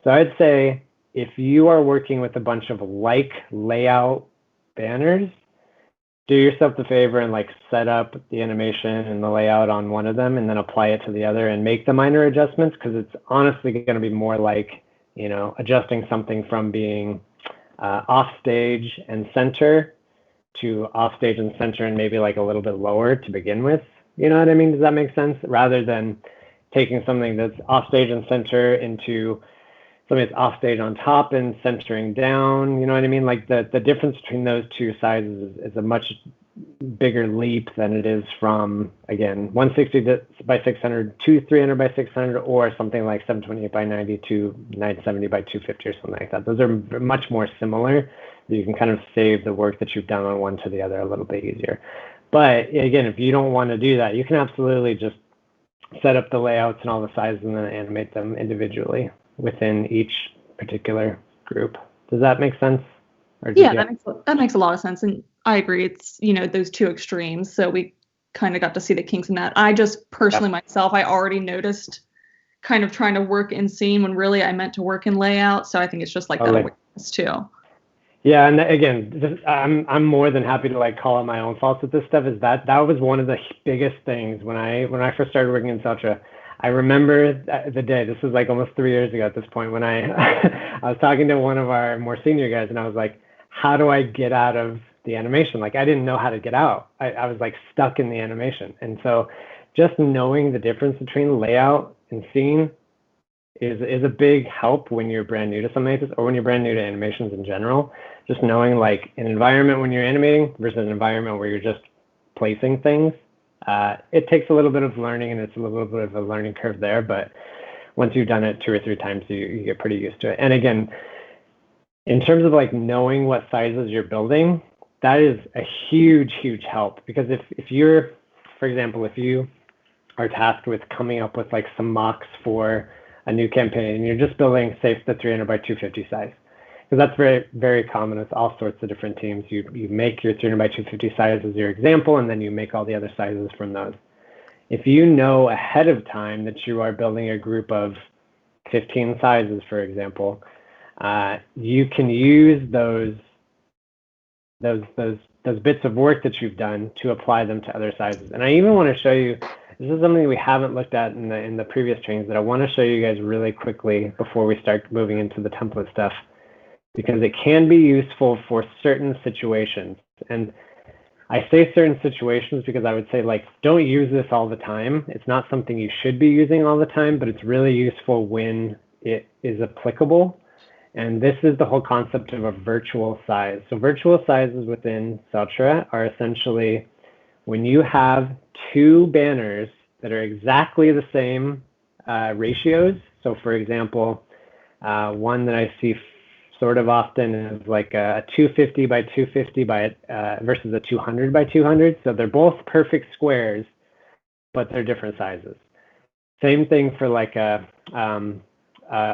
So I'd say if you are working with a bunch of like layout banners, do yourself the favor and like set up the animation and the layout on one of them and then apply it to the other and make the minor adjustments, because it's honestly going to be more like, you know, adjusting something from being off stage and center to off stage and center and maybe like a little bit lower to begin with. You know what I mean? Does that make sense? Rather than taking something that's off stage and center into something that's off stage on top and centering down. You know what I mean? Like the difference between those two sizes is a much bigger leap than it is from, again, 160 by 600 to 300 by 600, or something like 728 by 90 to 970 by 250 or something like that. Those are much more similar. You can kind of save the work that you've done on one to the other a little bit easier. But again, if you don't want to do that, you can absolutely just set up the layouts and all the sizes and then animate them individually within each particular group. Does that make sense?
Yeah, that makes a lot of sense. And I agree. It's, you know, those two extremes. So we kind of got to see the kinks in that. I just personally myself, I already noticed kind of trying to work in scene when really I meant to work in layout. So I think it's just like that awareness too.
Yeah, and again, I'm more than happy to like call out my own faults with this stuff. Is that was one of the biggest things when I first started working in Celtra. I remember the day, this was like almost 3 years ago at this point, when I was talking to one of our more senior guys, and I was like, how do I get out of the animation? Like, I didn't know how to get out. I was like stuck in the animation. And so just knowing the difference between layout and scene is a big help when you're brand new to something like this, or when you're brand new to animations in general. Just knowing like an environment when you're animating versus an environment where you're just placing things. It takes a little bit of learning, and it's a little bit of a learning curve there, but once you've done it 2 or 3 times, you get pretty used to it. And again, in terms of like knowing what sizes you're building, that is a huge, huge help, because if you're, for example, if you are tasked with coming up with like some mocks for a new campaign, and you're just building, say, the 300 by 250 size, because that's very, very common with all sorts of different teams. You make your 300 by 250 size as your example, and then you make all the other sizes from those. If you know ahead of time that you are building a group of 15 sizes, for example, you can use those bits of work that you've done to apply them to other sizes. And I even want to show you, this is something we haven't looked at in the previous trainings that I want to show you guys really quickly before we start moving into the template stuff, because it can be useful for certain situations. And I say certain situations because I would say, like, don't use this all the time. It's not something you should be using all the time, but it's really useful when it is applicable. And this is the whole concept of a virtual size. So virtual sizes within Celtra are essentially when you have 2 banners that are exactly the same ratios. So for example, one that I see sort of often is like a 250 by 250 by versus a 200 by 200. So they're both perfect squares, but they're different sizes. Same thing for like a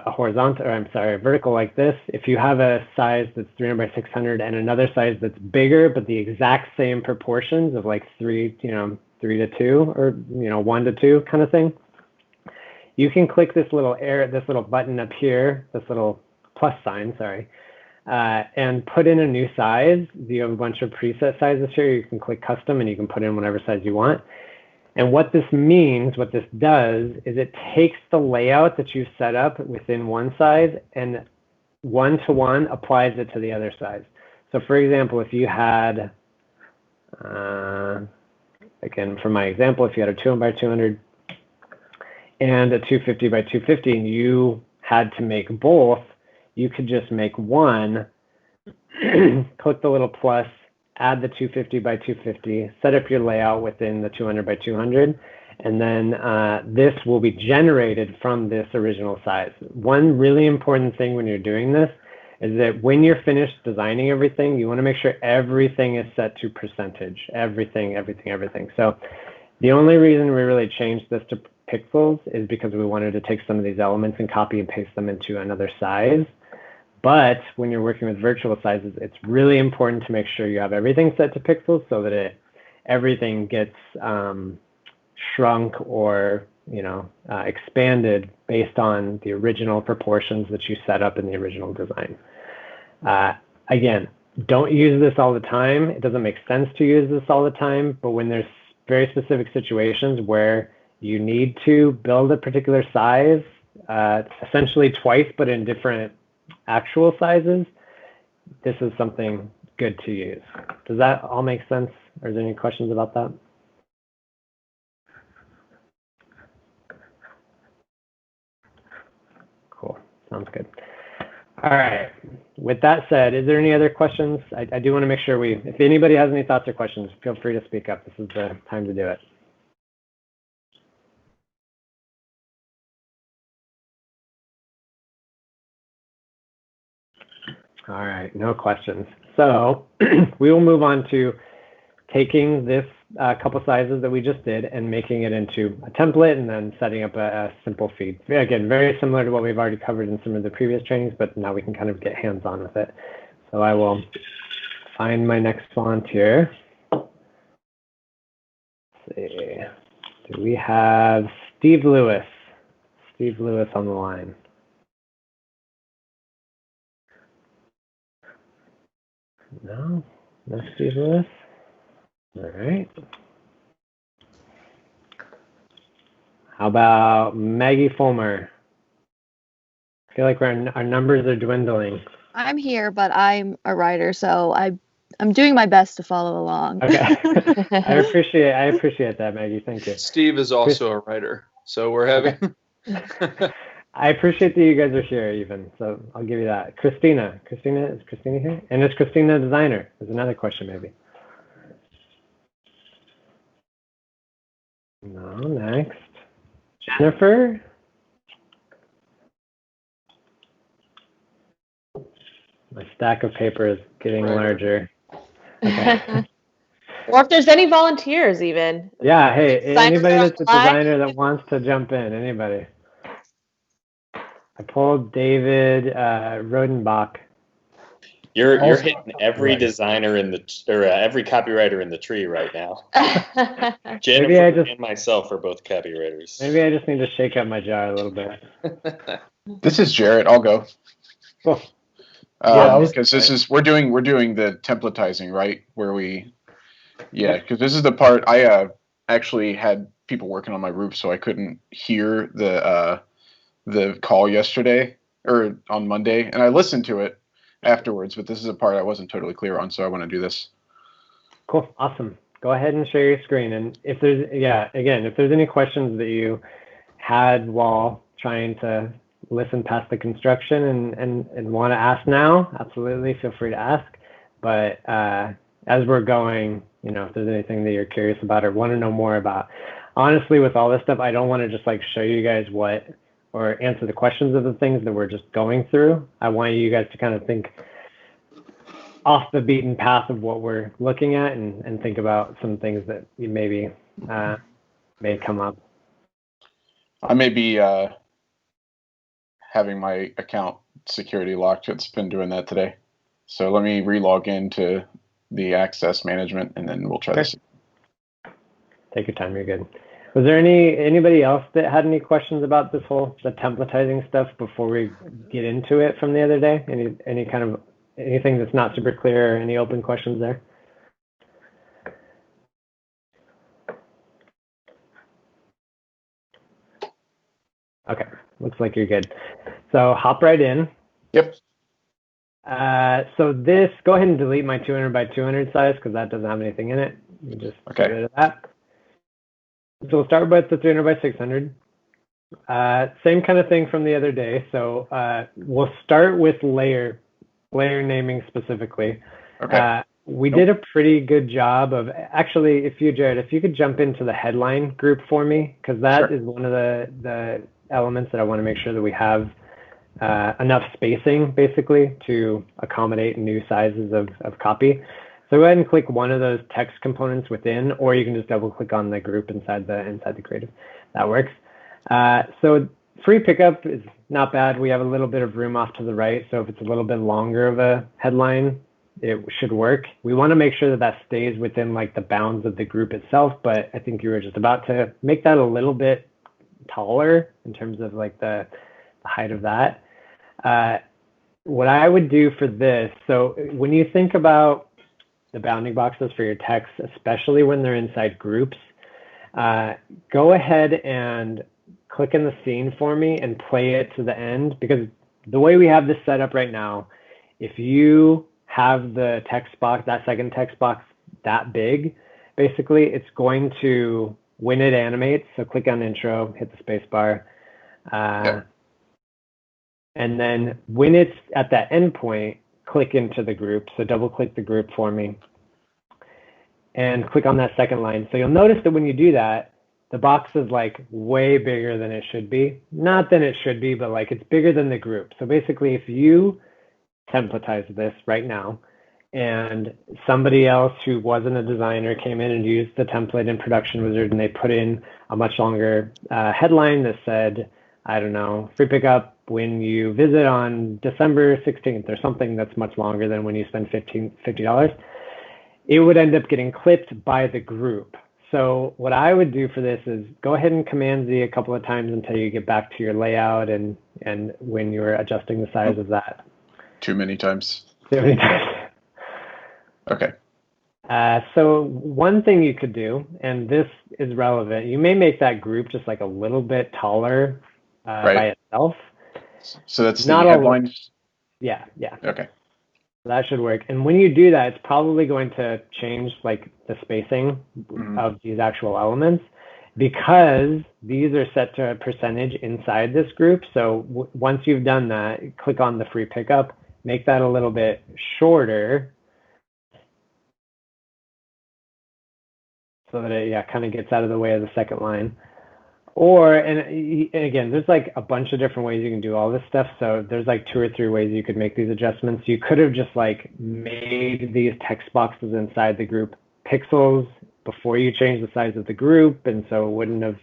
horizontal, or I'm sorry, a vertical like this. If you have a size that's 300 by 600 and another size that's bigger, but the exact same proportions of like 3 to 2 or 1 to 2 kind of thing, you can click this little button up here, this little plus sign, sorry, and put in a new size. You have a bunch of preset sizes here. You can click custom and you can put in whatever size you want. And what this means, what this does, is it takes the layout that you've set up within one size and one-to-one applies it to the other size. So for example, if you had, again, for my example, if you had a 200 by 200 and a 250 by 250 and you had to make both, you could just make one, click the little plus, add the 250 by 250, set up your layout within the 200 by 200, and then this will be generated from this original size. One really important thing when you're doing this is that when you're finished designing everything, you want to make sure everything is set to percentage, everything. So the only reason we really changed this to pixels is because we wanted to take some of these elements and copy and paste them into another size. But when you're working with virtual sizes, it's really important to make sure you have everything set to pixels so that everything gets shrunk or expanded based on the original proportions that you set up in the original design. Again, don't use this all the time. It doesn't make sense to use this all the time, but when there's very specific situations where you need to build a particular size, essentially twice, but in different actual sizes, this is something good to use. Does that all make sense? Or is there any questions about that? Cool, sounds good. All right, with that said, is there any other questions? I do want to make sure if anybody has any thoughts or questions, feel free to speak up. This is the time to do it. All right, no questions. So we will move on to taking this couple sizes that we just did and making it into a template and then setting up a simple feed. Again, very similar to what we've already covered in some of the previous trainings, but now we can kind of get hands-on with it. So I will find my next font here. Let's see. Do we have Steve Lewis? Steve Lewis on the line. No, no Steve Lewis. All right. How about Maggie Fulmer? I feel like our numbers are dwindling.
I'm here, but I'm a writer, so I'm doing my best to follow along.
Okay. I appreciate that, Maggie. Thank you.
Steve is also a writer, so we're having.
I appreciate that you guys are here even, so I'll give you that. Christina, is Christina here? And is Christina a designer? There's another question maybe. No, next. Jennifer? My stack of paper is getting larger. Okay.
Or if there's any volunteers even.
Yeah, hey, anybody that's a designer that wants to jump in, anybody. I pulled David Rodenbach.
You're hitting every designer every copywriter in the tree right now. Jennifer and myself are both copywriters.
Maybe I just need to shake up my jar a little bit.
This is Jarrett. I'll go.
Cool.
Because we're doing the templatizing, right? Because this is the part I actually had people working on my roof, so I couldn't hear the call yesterday or on Monday, and I listened to it afterwards, but this is a part I wasn't totally clear on, so I want to do this.
Cool, awesome. Go ahead and share your screen, and if there's any questions that you had while trying to listen past the construction and want to ask now, absolutely feel free to ask. But as we're going, if there's anything that you're curious about or want to know more about, honestly, with all this stuff, I don't want to just like show you guys what or answer the questions of the things that we're just going through. I want you guys to kind of think off the beaten path of what we're looking at and think about some things that you maybe may come up.
I may be having my account security locked. It's been doing that today. So let me relog into the access management and then we'll try this.
Take your time, you're good. Was there anybody else that had any questions about the templatizing stuff before we get into it from the other day? Anything that's not super clear, or any open questions there? Okay, looks like you're good. So hop right in.
Yep.
So this, go ahead and delete my 200 by 200 size because that doesn't have anything in it. You just get rid of that. So we'll start with the 300 by 600. Same kind of thing from the other day. So we'll start with layer naming specifically.
Okay.
We did a pretty good job of actually, Jared, if you could jump into the headline group for me, because that is one of the elements that I want to make sure that we have enough spacing basically to accommodate new sizes of copy. So go ahead and click one of those text components within, or you can just double click on the group inside the creative. That works. So free pickup is not bad. We have a little bit of room off to the right. So if it's a little bit longer of a headline, it should work. We want to make sure that stays within like the bounds of the group itself. But I think you were just about to make that a little bit taller in terms of like the height of that. What I would do for this, so when you think about the bounding boxes for your text, especially when they're inside groups, go ahead and click in the scene for me and play it to the end, because the way we have this set up right now, if you have the text box, that second text box that big, basically it's going to, when it animates, so click on intro, hit the space bar, and then when it's at that end point, click into the group. So double click the group for me and click on that second line. So you'll notice that when you do that, the box is like way bigger than it should be. Not than it should be, but like it's bigger than the group. So basically if you templatize this right now and somebody else who wasn't a designer came in and used the template in Production Wizard and they put in a much longer headline that said, I don't know, free pickup when you visit on December 16th or something that's much longer than when you spend $50, it would end up getting clipped by the group. So what I would do for this is go ahead and Command Z a couple of times until you get back to your layout and when you're adjusting the size of that.
Too many times.
Too many times.
Okay.
So one thing you could do, and this is relevant, you may make that group just like a little bit taller by itself.
So that's the headline?
Yeah.
Okay.
That should work. And when you do that, it's probably going to change like the spacing of these actual elements, because these are set to a percentage inside this group. So once you've done that, click on the free pickup, make that a little bit shorter so that it kind of gets out of the way of the second line. Or, and again, there's like a bunch of different ways you can do all this stuff. So there's like 2 or 3 ways you could make these adjustments. You could have just like made these text boxes inside the group pixels before you change the size of the group, and so it wouldn't have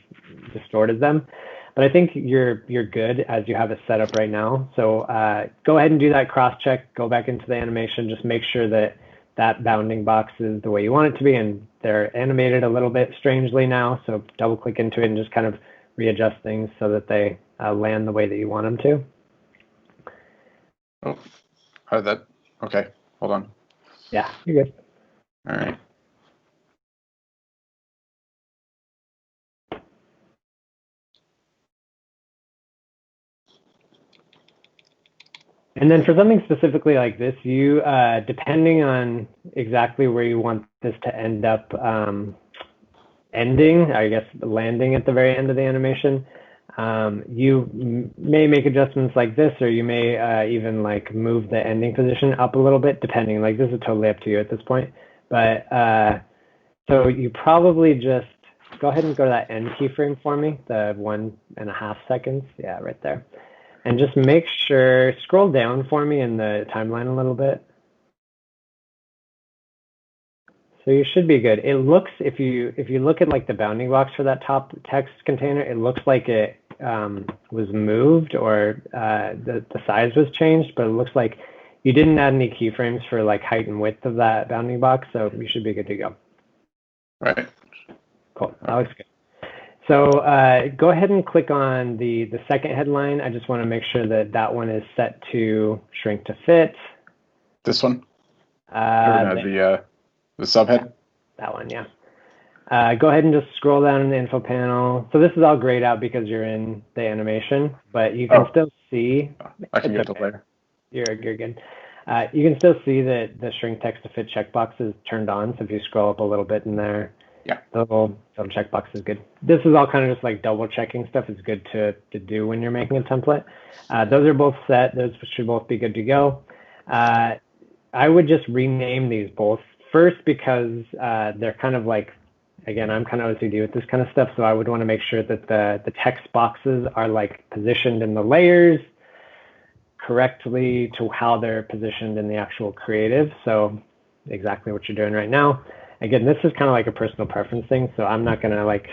distorted them. But I think you're good as you have it set up right now. So go ahead and do that cross check, go back into the animation, just make sure that that bounding box is the way you want it to be, and they're animated a little bit strangely now, so double click into it and just kind of readjust things so that they land the way that you want them to.
Oh, how did that? Okay, hold on.
Yeah, you're good.
All right.
And then for something specifically like this, you, depending on exactly where you want this to end up ending, I guess landing at the very end of the animation, you may make adjustments like this, or you may even like move the ending position up a little bit, depending. Like this is totally up to you at this point. But so you probably just go ahead and go to that end keyframe for me, the 1.5 seconds. Yeah, right there. And just make sure, scroll down for me in the timeline a little bit. So you should be good. It looks, if you look at like the bounding box for that top text container, it looks like it was moved or the size was changed, but it looks like you didn't add any keyframes for like height and width of that bounding box, so you should be good to go.
Right.
Cool. That looks good. So go ahead and click on the second headline. I just want to make sure that that one is set to shrink to fit.
This one? The subhead?
That one, yeah. Go ahead and just scroll down in the info panel. So this is all grayed out because you're in the animation, but you can still see.
I can get the layer.
You're good. You can still see that the shrink text to fit checkbox is turned on. So if you scroll up a little bit in there,
yeah,
the little checkbox is good. This is all kind of just like double checking stuff. It's good to do when you're making a template. Those are both set. Those should both be good to go. I would just rename these both first because they're kind of like, again, I'm kind of OCD with this kind of stuff. So I would want to make sure that the text boxes are like positioned in the layers correctly to how they're positioned in the actual creative. So exactly what you're doing right now. Again, this is kind of like a personal preference thing, so I'm not going to like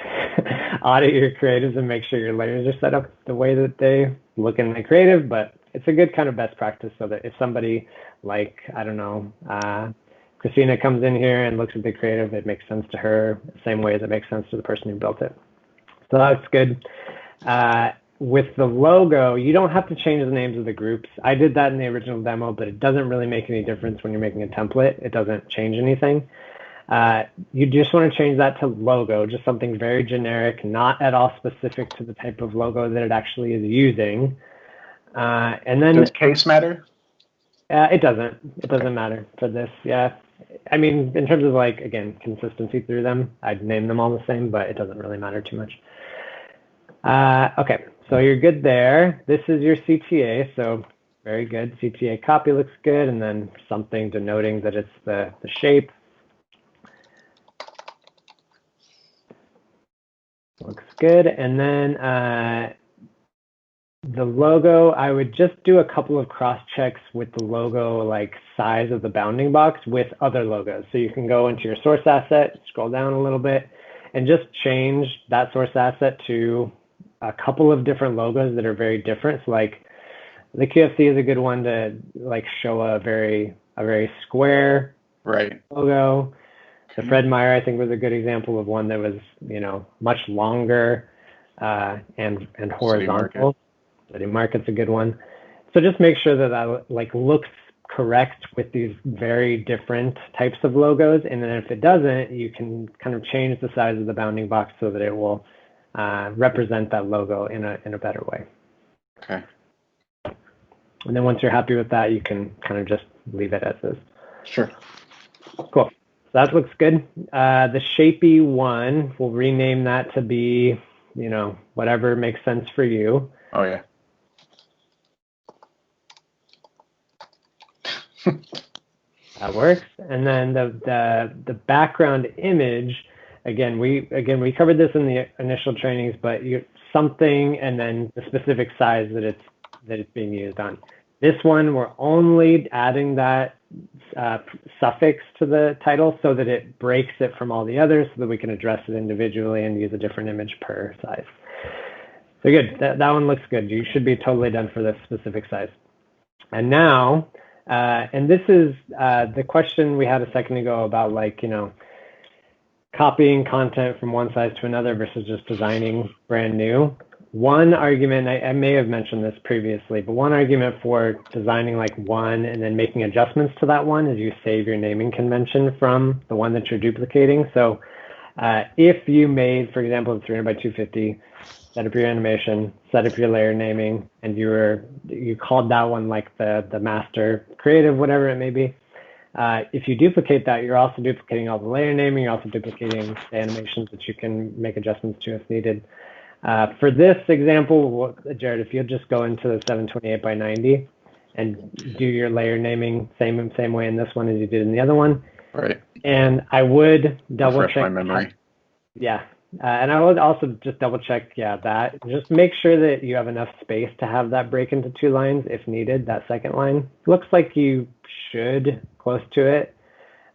audit your creatives and make sure your layers are set up the way that they look in the creative, but it's a good kind of best practice so that if somebody like, I don't know, Christina comes in here and looks at the creative, it makes sense to her the same way as it makes sense to the person who built it. So that's good. With the logo, you don't have to change the names of the groups. I did that in the original demo, but it doesn't really make any difference when you're making a template. It doesn't change anything. You just want to change that to logo, just something very generic, not at all specific to the type of logo that it actually is using. And then
does case matter?
It doesn't. It doesn't matter for this. Yeah. I mean, in terms of like, again, consistency through them, I'd name them all the same, but it doesn't really matter too much. Okay, so you're good there. This is your CTA, so very good. CTA copy looks good, and then something denoting that it's the shape. Looks good. And then the logo, I would just do a couple of cross checks with the logo, like size of the bounding box with other logos. So you can go into your source asset, scroll down a little bit, and just change that source asset to a couple of different logos that are very different. So like the QFC is a good one to like show a very square logo. The Fred Meyer, I think, was a good example of one that was, you know, much longer and horizontal. City Market's a good one. So just make sure that that like looks correct with these very different types of logos. And then if it doesn't, you can kind of change the size of the bounding box so that it will represent that logo in a better way.
Okay.
And then once you're happy with that, you can kind of just leave it as is.
Sure.
Cool. That looks good. The shapey one, we'll rename that to be, you know, whatever makes sense for you.
Oh, yeah.
That works. And then the background image, again, we covered this in the initial trainings, but something and then the specific size that it's being used on. This one, we're only adding that suffix to the title so that it breaks it from all the others so that we can address it individually and use a different image per size. So good, that one looks good. You should be totally done for this specific size. And now, and this is the question we had a second ago about like, you know, copying content from one size to another versus just designing brand new. One argument, I may have mentioned this previously, but one argument for designing like one and then making adjustments to that one is you save your naming convention from the one that you're duplicating. So if you made, for example, the 300 by 250, set up your animation, set up your layer naming, and you called that one like the master creative, whatever it may be. If you duplicate that, you're also duplicating all the layer naming, you're also duplicating the animations that you can make adjustments to if needed. For this example, Jared, if you'll just go into the 728 by 90 and do your layer naming same way in this one as you did in the other one.
Right.
And I would double
refresh
check
my memory.
Yeah, And I would also just double check, that. Just make sure that you have enough space to have that break into 2 lines if needed, that second line. Looks like you should, close to it.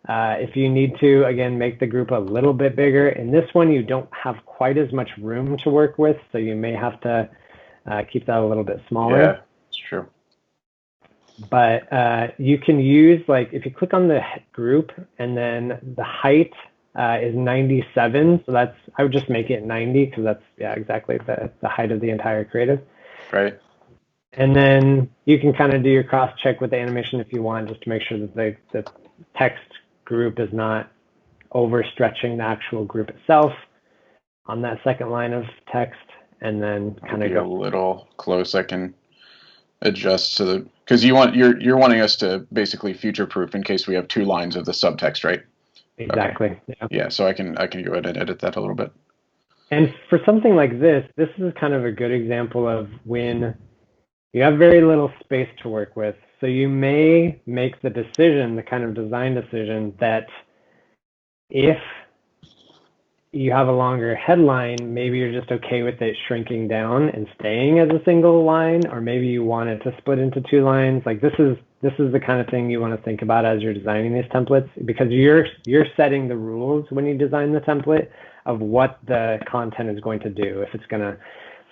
If you need to, again, make the group a little bit bigger. In this one, you don't have quite as much room to work with, so you may have to keep that a little bit smaller.
Yeah, it's true.
But you can use, like, if you click on the group and then the height is 97, so that's, I would just make it 90 because that's, exactly the height of the entire creative.
Right.
And then you can kind of do your cross check with the animation if you want, just to make sure that the text group is not overstretching the actual group itself on that second line of text, and then kind of go
a little close. I can adjust to the, because you're wanting us to basically future proof in case we have 2 lines of the subtext, right?
Exactly.
Okay. Yeah. So I can go ahead and edit that a little bit.
And for something like this is kind of a good example of when you have very little space to work with. So you may make the decision, the kind of design decision, that if you have a longer headline, maybe you're just okay with it shrinking down and staying as a single line, or maybe you want it to split into 2 lines. Like this is the kind of thing you want to think about as you're designing these templates, because you're setting the rules when you design the template of what the content is going to do. If it's going to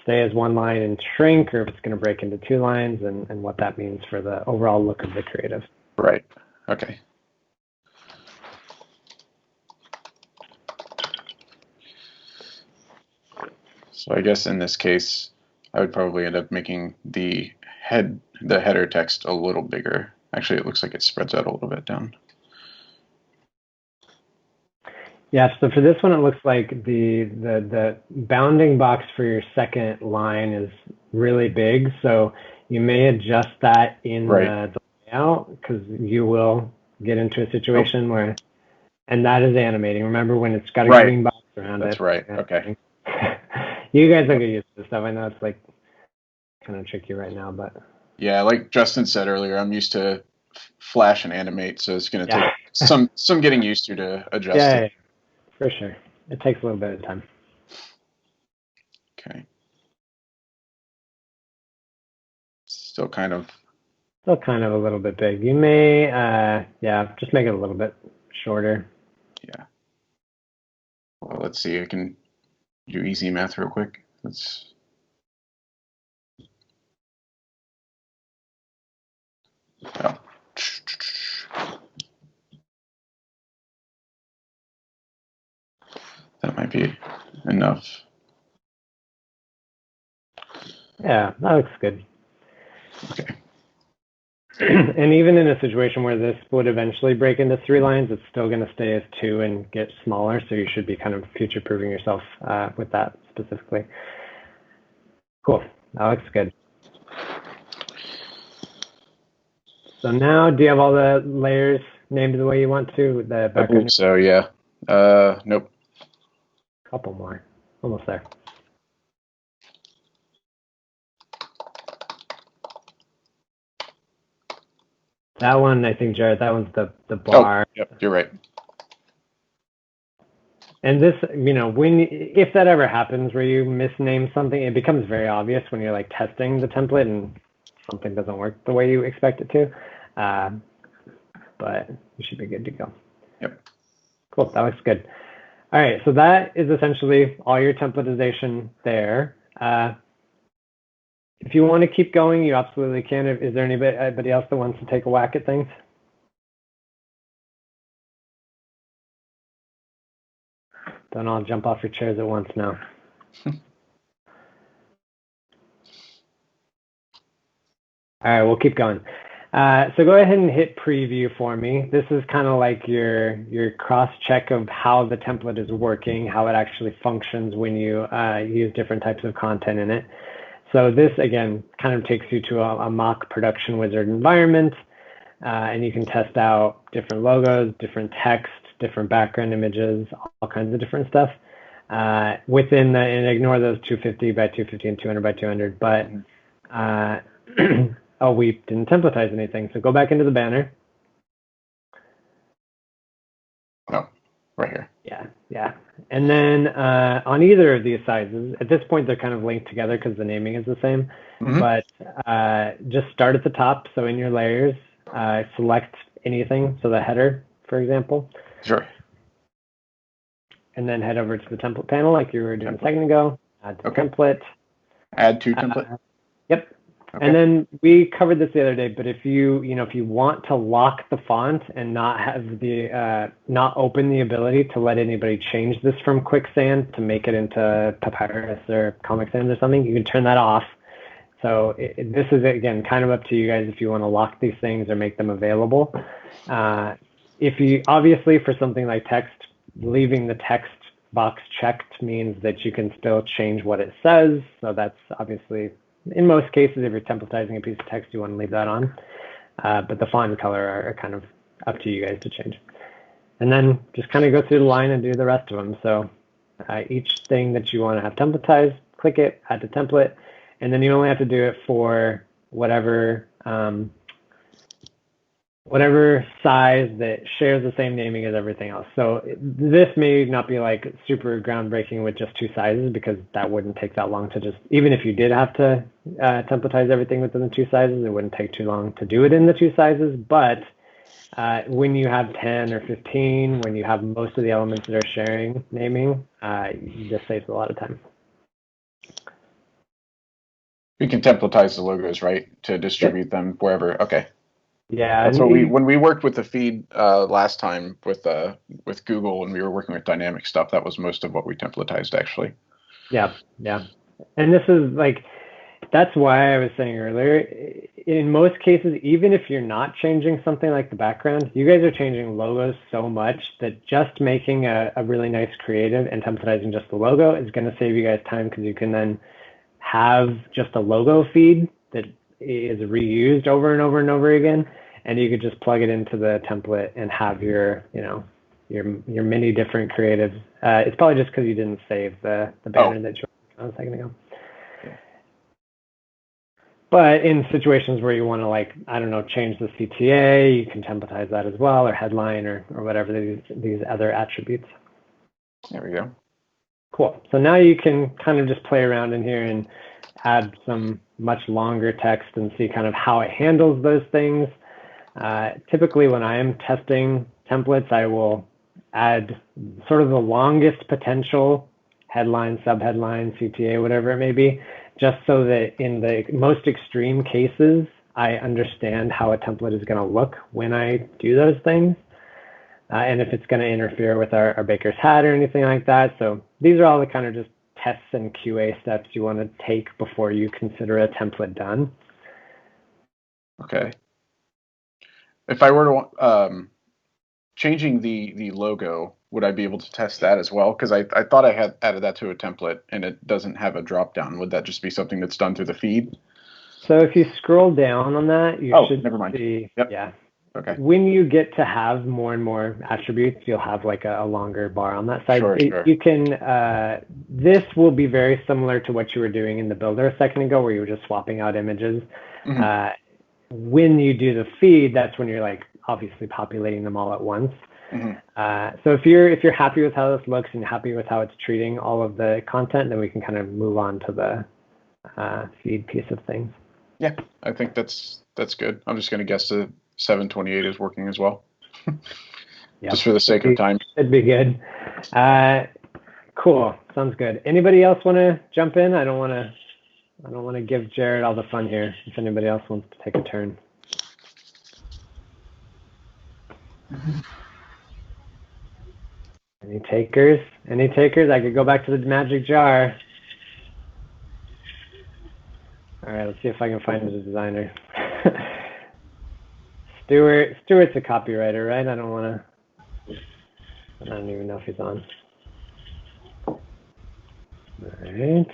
stay as 1 line and shrink, or if it's going to break into 2 lines, and what that means for the overall look of the creative.
Right. Okay. So I guess in this case, I would probably end up making the header text a little bigger. Actually, it looks like it spreads out a little bit down.
Yeah, so for this one, it looks like the bounding box for your second line is really big. So you may adjust that in the layout, because you will get into a situation where, and that is animating. Remember when it's got a green box around it.
That's right. Okay.
You guys will get used to this stuff. I know it's like kind of tricky right now, but.
Yeah, like Justin said earlier, I'm used to flash and animate, so it's going to take some getting used to adjust it.
Yeah, for sure. It takes a little bit of time.
Okay. Still kind of
a little bit big. You may, just make it a little bit shorter.
Yeah. Well, let's see. I can do easy math real quick. That might be enough.
Yeah, that looks good.
Okay.
And even in a situation where this would eventually break into 3 lines, it's still going to stay as 2 and get smaller. So you should be kind of future-proofing yourself with that specifically. Cool. That looks good. So now, do you have all the layers named the way you want to? The background?
I believe so, yeah. Nope.
Couple more. Almost there. That one, I think, Jared, that one's the bar.
Oh, yep, you're right.
And this, if that ever happens where you misname something, it becomes very obvious when you're like testing the template and something doesn't work the way you expect it to. But you should be good to go.
Yep.
Cool, that looks good. All right, so that is essentially all your templatization there. If you want to keep going, you absolutely can. Is there anybody else that wants to take a whack at things? Don't all jump off your chairs at once now. All right, we'll keep going. So go ahead and hit preview for me. This is kind of like your cross-check of how the template is working, how it actually functions when you use different types of content in it. So this, again, kind of takes you to a mock production wizard environment, and you can test out different logos, different text, different background images, all kinds of different stuff. And ignore those 250 by 250 and 200 by 200, but oh, we didn't templatize anything. So go back into the banner.
No. Right here.
Yeah. And then on either of these sizes, at this point they're kind of linked together because the naming is the same.
Mhm.
But just start at the top. So in your layers, select anything. So the header, for example.
Sure.
And then head over to the template panel like you were doing a second ago. Add to template.
Add to template.
Yep.
Okay.
And then we covered this the other day, but if you want to lock the font and not have the not open the ability to let anybody change this from Quicksand to make it into Papyrus or Comic Sans or something, you can turn that off. So this is again kind of up to you guys if you want to lock these things or make them available. If you obviously for something like text, leaving the text box checked means that you can still change what it says. So that's obviously. In most cases, if you're templatizing a piece of text, you want to leave that on. But the font and color are kind of up to you guys to change. And then just kind of go through the line and do the rest of them. So each thing that you want to have templatized, click it, add to template. And then you only have to do it for whatever size that shares the same naming as everything else. So this may not be like super groundbreaking with just two sizes because that wouldn't take that long to just, even if you did have to templatize everything within the two sizes, it wouldn't take too long to do it in the two sizes. But when you have 10 or 15, when you have most of the elements that are sharing naming, this saves a lot of time.
We can templatize the logos, right, to distribute them wherever. Okay.
Yeah,
that's what when we worked with the feed last time with Google and we were working with dynamic stuff. That was most of what we templatized actually.
Yeah. And this is like, that's why I was saying earlier, in most cases, even if you're not changing something like the background, you guys are changing logos so much that just making a really nice creative and templatizing just the logo is going to save you guys time because you can then have just a logo feed that is reused over and over and over again, and you could just plug it into the template and have your many different creatives. It's probably just because you didn't save the banner that you were on a second ago.
Yeah.
But in situations where you want to change the CTA, you can templatize that as well, or headline, or whatever these other attributes.
There we go.
Cool. So now you can kind of just play around in here and add some much longer text and see kind of how it handles those things. Typically, when I am testing templates, I will add sort of the longest potential headline, subheadline, CTA, whatever it may be, just so that in the most extreme cases, I understand how a template is going to look when I do those things. And if it's going to interfere with our baker's hat or anything like that. So these are all the kind of just tests and QA steps you want to take before you consider a template done.
Okay. If I were to changing the logo, would I be able to test that as well? Because I thought I had added that to a template and it doesn't have a drop down. Would that just be something that's done through the feed?
So if you scroll down on that, you should
never mind.
see.
Yep.
Yeah.
Okay.
When you get to have more and more attributes, you'll have like a longer bar on that side.
Sure.
You can, this will be very similar to what you were doing in the builder a second ago, where you were just swapping out images.
Mm-hmm.
When you do the feed, that's when you're like obviously populating them all at once.
Mm-hmm.
So if you're happy with how this looks and happy with how it's treating all of the content, then we can kind of move on to the feed piece of things.
Yeah, I think that's good. I'm just going to guess the 728 is working as well.
Yep.
Just for the sake of time.
It'd be good. Cool. Sounds good. Anybody else want to jump in? I don't want to give Jared all the fun here. If anybody else wants to take a turn. Any takers? Any takers? I could go back to the magic jar. All right, let's see if I can find the designer. Stuart's a copywriter, right? I don't even know if he's on. All right.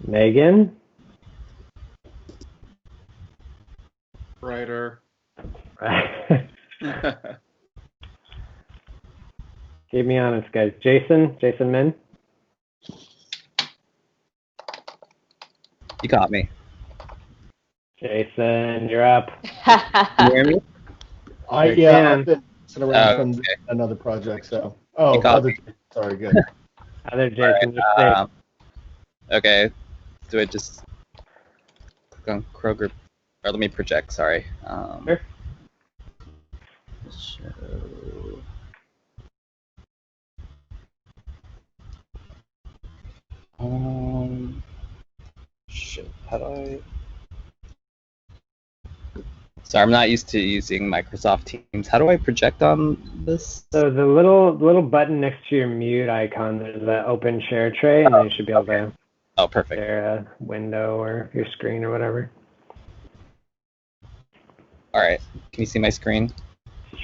Megan?
Writer.
Right. Keep me honest, guys. Jason Min?
You got me.
Jason, you're up.
Can you hear me?
Yeah, Sit around from another project. So, sorry, good.
Other Jason,
okay. Do I just click on Kroger? Or let me project. Sorry.
Sure.
Show. Shit. How do I? Sorry, I'm not used to using Microsoft Teams. How do I project on this?
So the little button next to your mute icon, there's the open share tray, and then you should be able to
perfect.
share a window or your screen or whatever.
All right. Can you see my screen?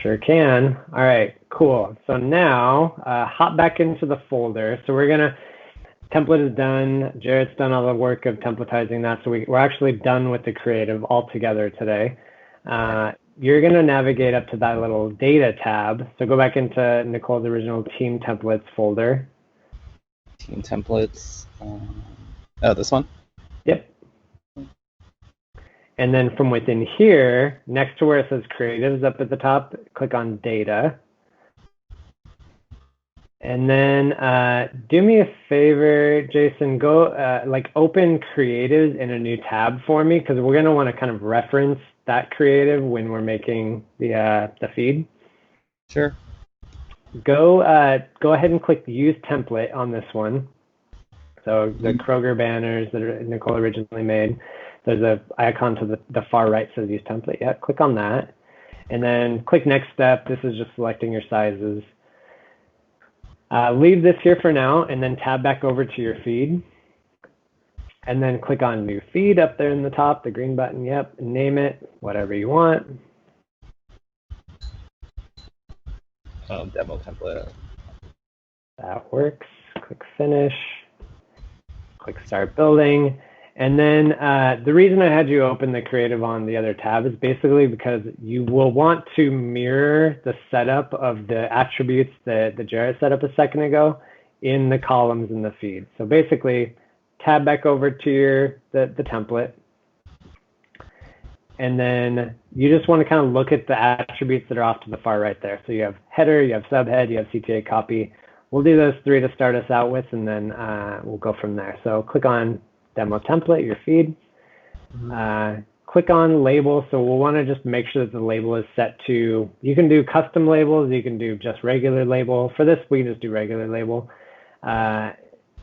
Sure can. All right, cool. So now hop back into the folder. So template is done. Jarrett's done all the work of templatizing that. So we're actually done with the creative altogether today. You're going to navigate up to that little data tab. So go back into Nicole's original team templates folder.
Team templates. Oh, this one?
Yep. And then from within here, next to where it says creatives up at the top, click on data. And then do me a favor, Jason, go open creatives in a new tab for me, because we're going to want to kind of reference that creative when we're making the feed.
Sure.
Go ahead and click use template on this one. So the Kroger banners that Nicole originally made, there's an icon to the far right says use template. Yeah, click on that. And then click next step. This is just selecting your sizes. Leave this here for now, and then tab back over to your feed. And then click on new feed up there in the top, the green button, yep, and name it whatever you want.
Demo template.
That works. Click finish. Click start building. And then the reason I had you open the creative on the other tab is basically because you will want to mirror the setup of the attributes that Jarrett set up a second ago in the columns in the feed. So basically, tab back over to the template. And then you just want to kind of look at the attributes that are off to the far right there. So you have header, you have subhead, you have CTA copy. We'll do those three to start us out with, and then we'll go from there. So click on demo template, your feed. Click on label. So we'll want to just make sure that the label is set to, you can do custom labels, you can do just regular label. For this, we can just do regular label. And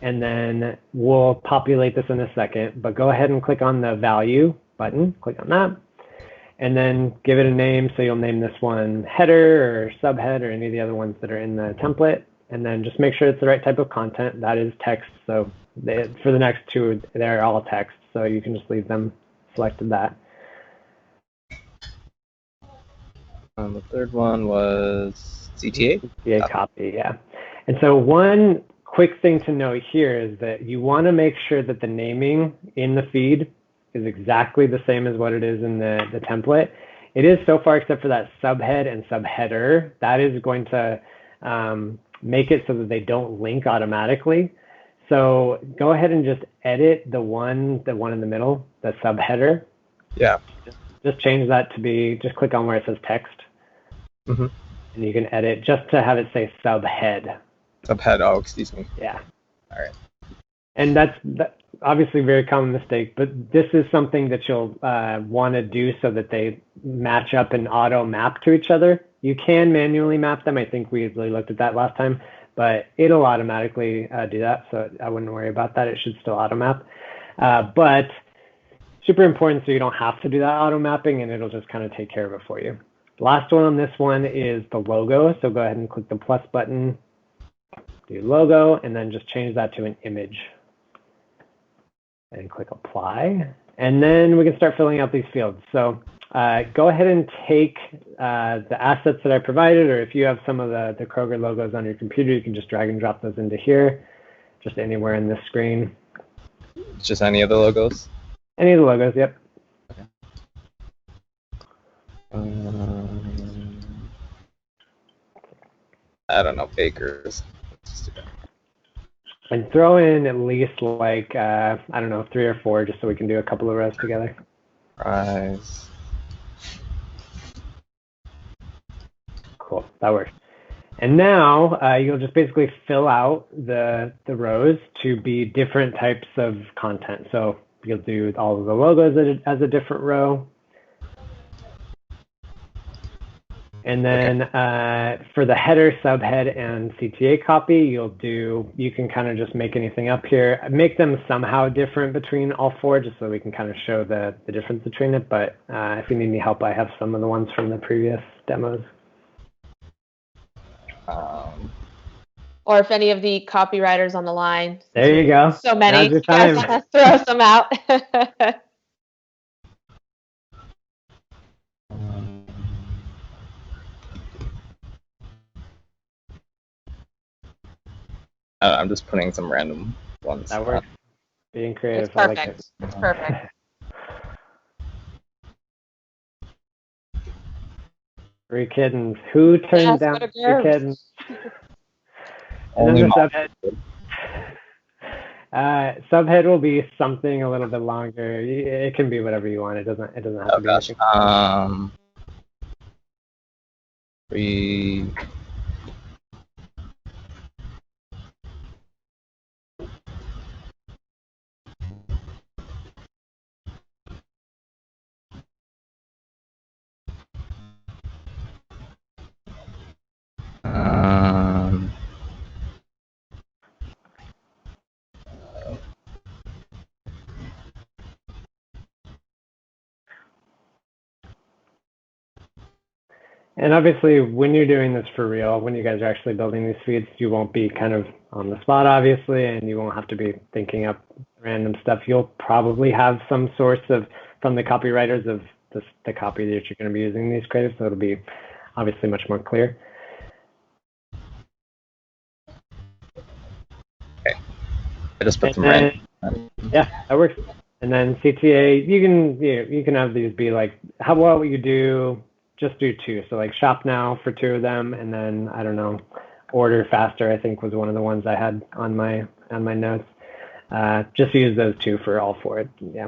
then we'll populate this in a second, but go ahead and click on the value button, click on that, and then give it a name. So you'll name this one header or subhead or any of the other ones that are in the template. And then just make sure it's the right type of content. That is text. So for the next two, they're all text. So you can just leave them selected that.
The third one was CTA?
CTA copy, yeah. And so one quick thing to note here is that you want to make sure that the naming in the feed is exactly the same as what it is in the template. It is so far, except for that subhead and subheader. That is going to make it so that they don't link automatically. So go ahead and just edit the one in the middle, the subheader.
Yeah.
Just change that to be, just click on where it says text.
Mm-hmm.
And you can edit just to have it say subhead.
Subhead, oh, excuse me.
Yeah.
All right.
And that's obviously a very common mistake, but this is something that you'll want to do so that they match up and auto map to each other. You can manually map them. I think we really looked at that last time, but it'll automatically do that. So I wouldn't worry about that. It should still auto map. But super important so you don't have to do that auto mapping, and it'll just kind of take care of it for you. The last one on this one is the logo. So go ahead and click the plus button, do logo, and then just change that to an image. And click apply. And then we can start filling out these fields. So go ahead and take the assets that I provided, or if you have some of the Kroger logos on your computer, you can just drag and drop those into here, just anywhere in this screen.
Just any of the logos?
Any of the logos, yep.
Okay. I don't know, Baker's.
And throw in at least like, I don't know, 3 or 4, just so we can do a couple of rows together. Cool, that works. And now you'll just basically fill out the rows to be different types of content. So you'll do all of the logos as a different row. And then for the header, subhead, and CTA copy, you can kind of just make anything up here. Make them somehow different between all four, just so we can kind of show the difference between it. But if you need any help, I have some of the ones from the previous demos.
Or if any of the copywriters on the line.
There you go.
So many.
Now's your time.
You guys throw some out.
I'm just putting some random ones.
That works. Being creative.
It's perfect.
I like it.
It's perfect.
Three kittens. Who turned down three kittens?
Only
and then the subhead. Subhead will be something a little bit longer. It can be whatever you want. It doesn't have to be anything.
Three.
And obviously, when you're doing this for real, when you guys are actually building these feeds, you won't be kind of on the spot, obviously, and you won't have to be thinking up random stuff. You'll probably have some source from the copywriters of the copy that you're going to be using in these creatives, so it'll be obviously much more clear.
Okay. I just put some random.
Yeah, that works. And then CTA, you can have these be like, how about you do? Just do two. So like shop now for two of them, and then I don't know, order faster, I think was one of the ones I had on my notes. Just use those two for all four. Yeah.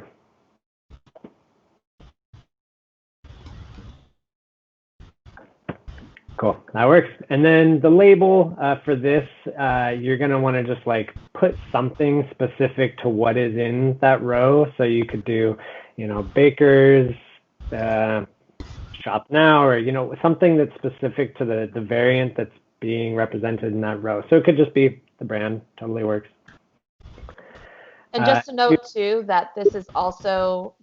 Cool, that works. And then the label for this, you're gonna want to just like put something specific to what is in that row. So you could do, bakers, shop now, or something that's specific to the variant that's being represented in that row. So it could just be the brand. Totally works.
And just to note too that this is also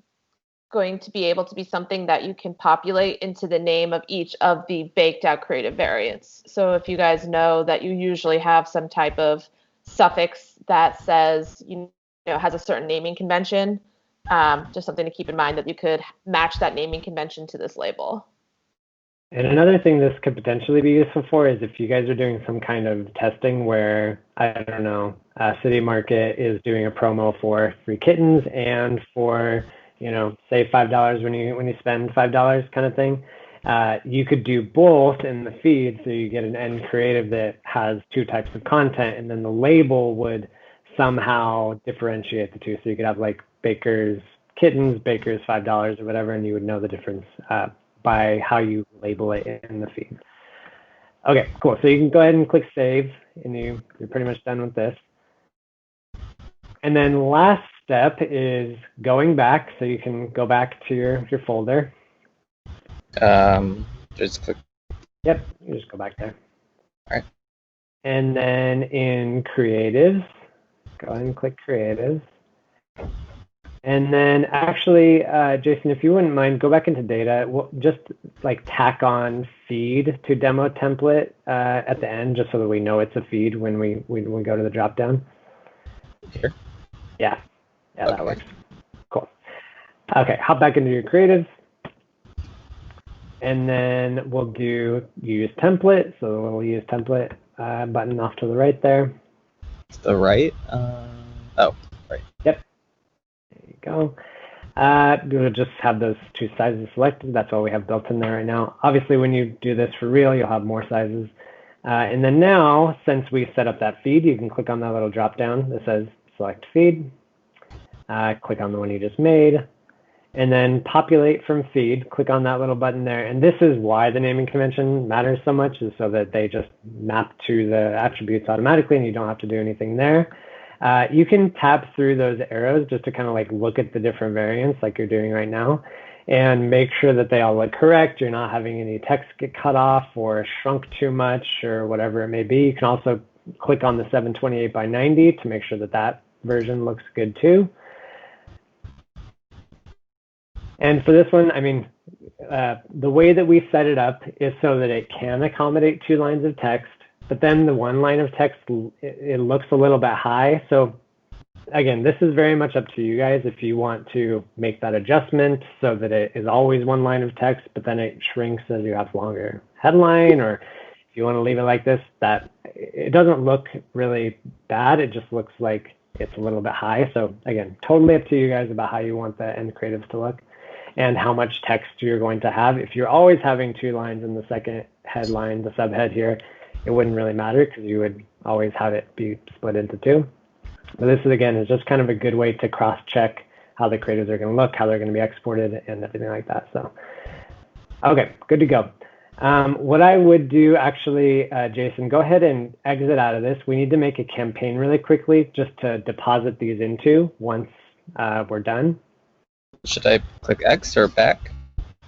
going to be able to be something that you can populate into the name of each of the baked out creative variants. So if you guys know that you usually have some type of suffix that says has a certain naming convention, just something to keep in mind, that you could match that naming convention to this label.
And another thing this could potentially be useful for is if you guys are doing some kind of testing where, I don't know, City Market is doing a promo for free kittens and for, save $5 when you spend $5 kind of thing. You could do both in the feed, so you get an end creative that has two types of content, and then the label would somehow differentiate the two. So you could have like Baker's kittens, Baker's $5 or whatever, and you would know the difference by how you label it in the feed. Okay, cool. So you can go ahead and click save, and you're pretty much done with this. And then last step is going back, so you can go back to your folder.
Just click.
Yep, you just go back there.
All right.
And then in creatives, go ahead and click creatives. And then actually, Jason, if you wouldn't mind, go back into data. We'll just like tack on feed to demo template at the end, just so that we know it's a feed when we go to the drop down.
Here.
Yeah, okay. That works. Cool. Okay, hop back into your creatives. And then we'll do use template. So we'll use template button off to the right there.
To the right? Oh, right.
Yep. There you go. We'll just have those two sizes selected. That's all we have built in there right now. Obviously, when you do this for real, you'll have more sizes. And then now, since we set up that feed, you can click on that little drop down that says select feed. Click on the one you just made. and then populate from feed. Click on that little button there. And this is why the naming convention matters so much, is so that they just map to the attributes automatically and you don't have to do anything there. You can tap through those arrows just to kind of like look at the different variants like you're doing right now and make sure that they all look correct. You're not having any text get cut off or shrunk too much or whatever it may be. You can also click on the 728 by 90 to make sure that that version looks good too. And for this one, I mean, the way that we set it up is so that it can accommodate 2 lines of text, but then the 1 line of text, it looks a little bit high. So again, this is very much up to you guys if you want to make that adjustment so that it is always 1 line of text, but then it shrinks as you have longer headline, or if you want to leave it like this, that it doesn't look really bad. It just looks like it's a little bit high. So again, totally up to you guys about how you want the end creatives to look and how much text you're going to have. If you're always having 2 lines in the second headline, the subhead here, it wouldn't really matter because you would always have it be split into 2. But this is, again, is just kind of a good way to cross-check how the creatives are going to look, how they're going to be exported, and everything like that. So, okay, good to go. What I would do, actually, Jason, go ahead and exit out of this. We need to make a campaign really quickly just to deposit these into once we're done.
Should I click X or back?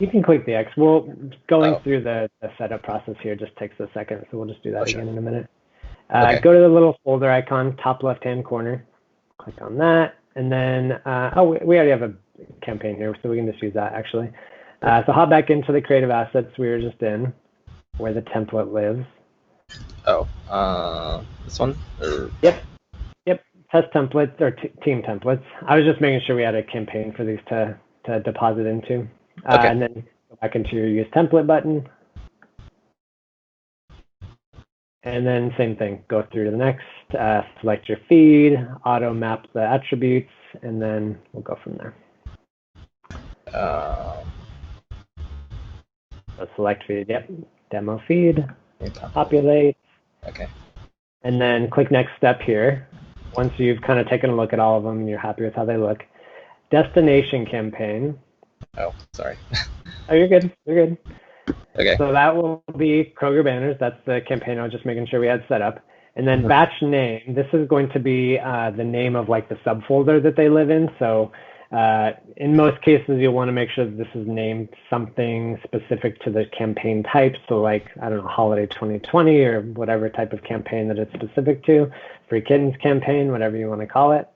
You can click the X. Well, going through the setup process here just takes a second, so we'll just do that again in a minute.
Okay.
Go to the little folder icon, top left-hand corner. Click on that, and then, we already have a campaign here, so we can just use that, actually. So hop back into the creative assets we were just in, where the template lives.
Oh, this one? Or...
Yep. Test templates or team templates. I was just making sure we had a campaign for these to deposit into.
Okay.
And then go back into your use template button. And then same thing, go through to the next, select your feed, auto map the attributes, and then we'll go from there. So select feed, yep, demo feed, populate.
Okay.
And then click next step here. Once you've kind of taken a look at all of them and you're happy with how they look. Destination campaign.
Oh, sorry.
Oh, you're good. You're good.
Okay.
So that will be Kroger Banners. That's the campaign I was just making sure we had set up. And then batch name. This is going to be the name of like the subfolder that they live in. So in most cases, you'll want to make sure that this is named something specific to the campaign type. So like, I don't know, Holiday 2020 or whatever type of campaign that it's specific to. Free Kittens campaign, whatever you want to call it.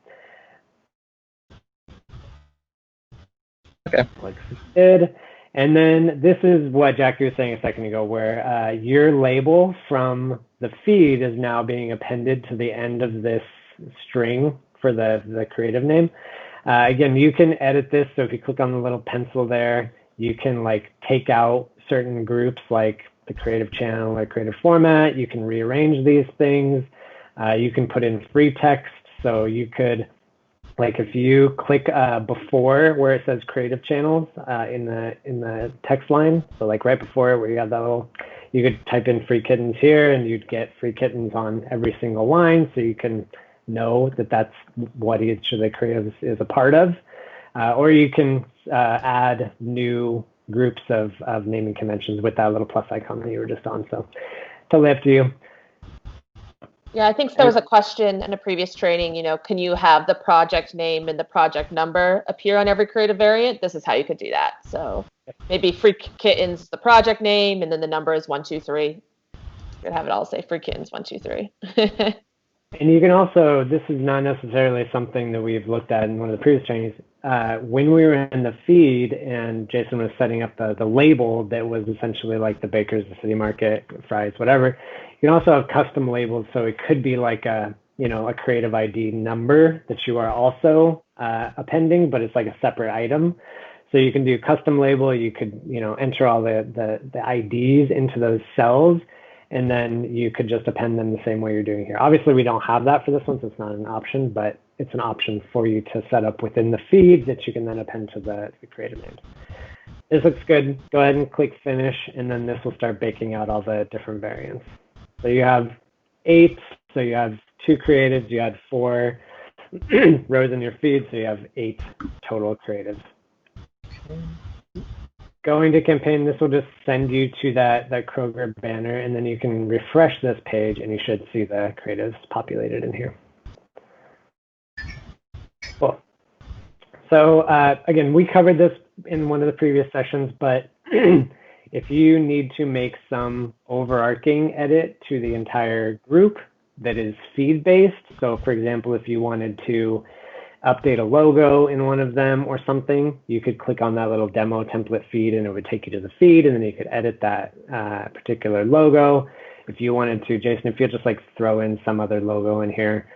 Okay.
Like did. And then this is what Jackie was saying a second ago, where your label from the feed is now being appended to the end of this string for the creative name. Again, you can edit this. So if you click on the little pencil there, you can like take out certain groups like the creative channel or creative format. You can rearrange these things. You can put in free text. So you could, like if you click before where it says creative channels in the text line, so like right before where you have that little, you could type in free kittens here and you'd get free kittens on every single line, so you can know that that's what each of the creatives is a part of. Or you can add new groups of naming conventions with that little plus icon that you were just on. So totally up to you.
Yeah, I think there was a question in a previous training, can you have the project name and the project number appear on every creative variant? This is how you could do that. So maybe Free Kittens, the project name, and then the number is 123. You could have it all say Free Kittens 123.
And you can also, this is not necessarily something that we've looked at in one of the previous trainings. When we were in the feed and Jason was setting up the label that was essentially like the Baker's, the City Market, Fry's, whatever, you can also have custom labels. So it could be like a creative ID number that you are also appending, but it's like a separate item. So you can do custom label. You could, enter all the IDs into those cells, and then you could just append them the same way you're doing here. Obviously, we don't have that for this one, so it's not an option, but it's an option for you to set up within the feed that you can then append to the creative names. This looks good. Go ahead and click finish, and then this will start baking out all the different variants. So you have 8, so you have 2 creatives, you had 4 rows in your feed, so you have 8 total creatives. Going to campaign, this will just send you to that Kroger banner, and then you can refresh this page and you should see the creatives populated in here. Cool. So again, we covered this in one of the previous sessions, but if you need to make some overarching edit to the entire group that is feed-based, so for example, if you wanted to update a logo in one of them or something, you could click on that little demo template feed and it would take you to the feed, and then you could edit that particular logo. If you wanted to, Jason, if you just like throw in some other logo in here,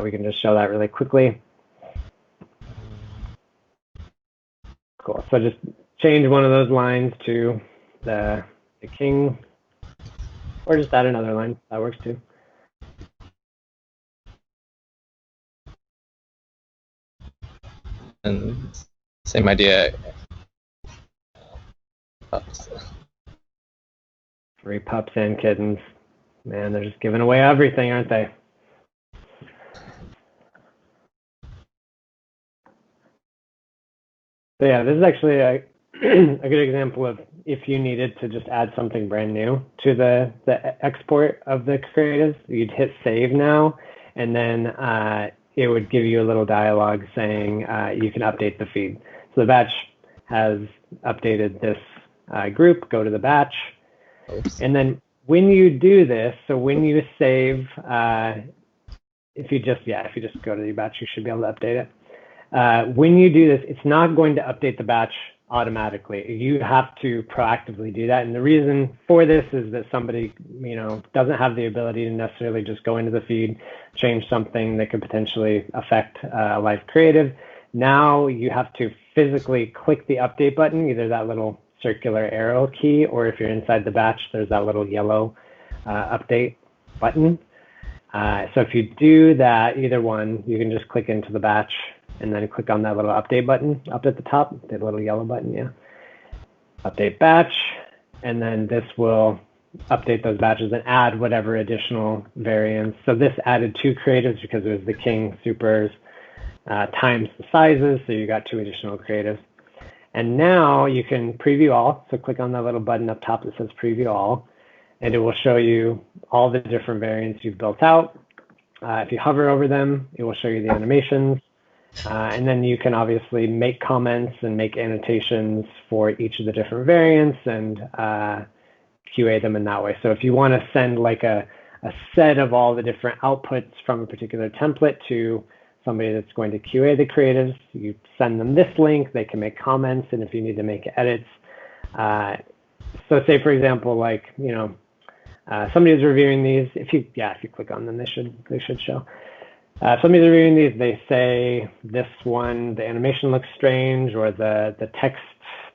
we can just show that really quickly. Cool, so just change one of those lines to the king, or just add another line, that works too.
And same idea. Pups.
Free pups and kittens. Man, they're just giving away everything, aren't they? So yeah, this is actually a good example of if you needed to just add something brand new to the export of the creatives, you'd hit save now, and then it would give you a little dialogue saying you can update the feed. So the batch has updated this group, go to the batch. Oops. And then when you do this, so when you save, if you just go to the batch, you should be able to update it. When you do this, it's not going to update the batch automatically. You have to proactively do that. And the reason for this is that somebody, doesn't have the ability to necessarily just go into the feed, change something that could potentially affect a live creative. Now you have to physically click the update button, either that little circular arrow key, or if you're inside the batch, there's that little yellow update button. So if you do that, either one, you can just click into the batch and then click on that little update button up at the top, the little yellow button, yeah. Update batch, and then this will update those batches and add whatever additional variants. So this added 2 creatives because it was the king supers times the sizes, so you got 2 additional creatives. And now you can preview all, so click on that little button up top that says preview all, and it will show you all the different variants you've built out. If you hover over them, it will show you the animations. And then you can obviously make comments and make annotations for each of the different variants and QA them in that way. So if you want to send like a set of all the different outputs from a particular template to somebody that's going to QA the creatives, you send them this link, they can make comments, and if you need to make edits. So say, for example, like, somebody's reviewing these. If you click on them, they should show. Somebody's reviewing these, they say this one, the animation looks strange, or the text,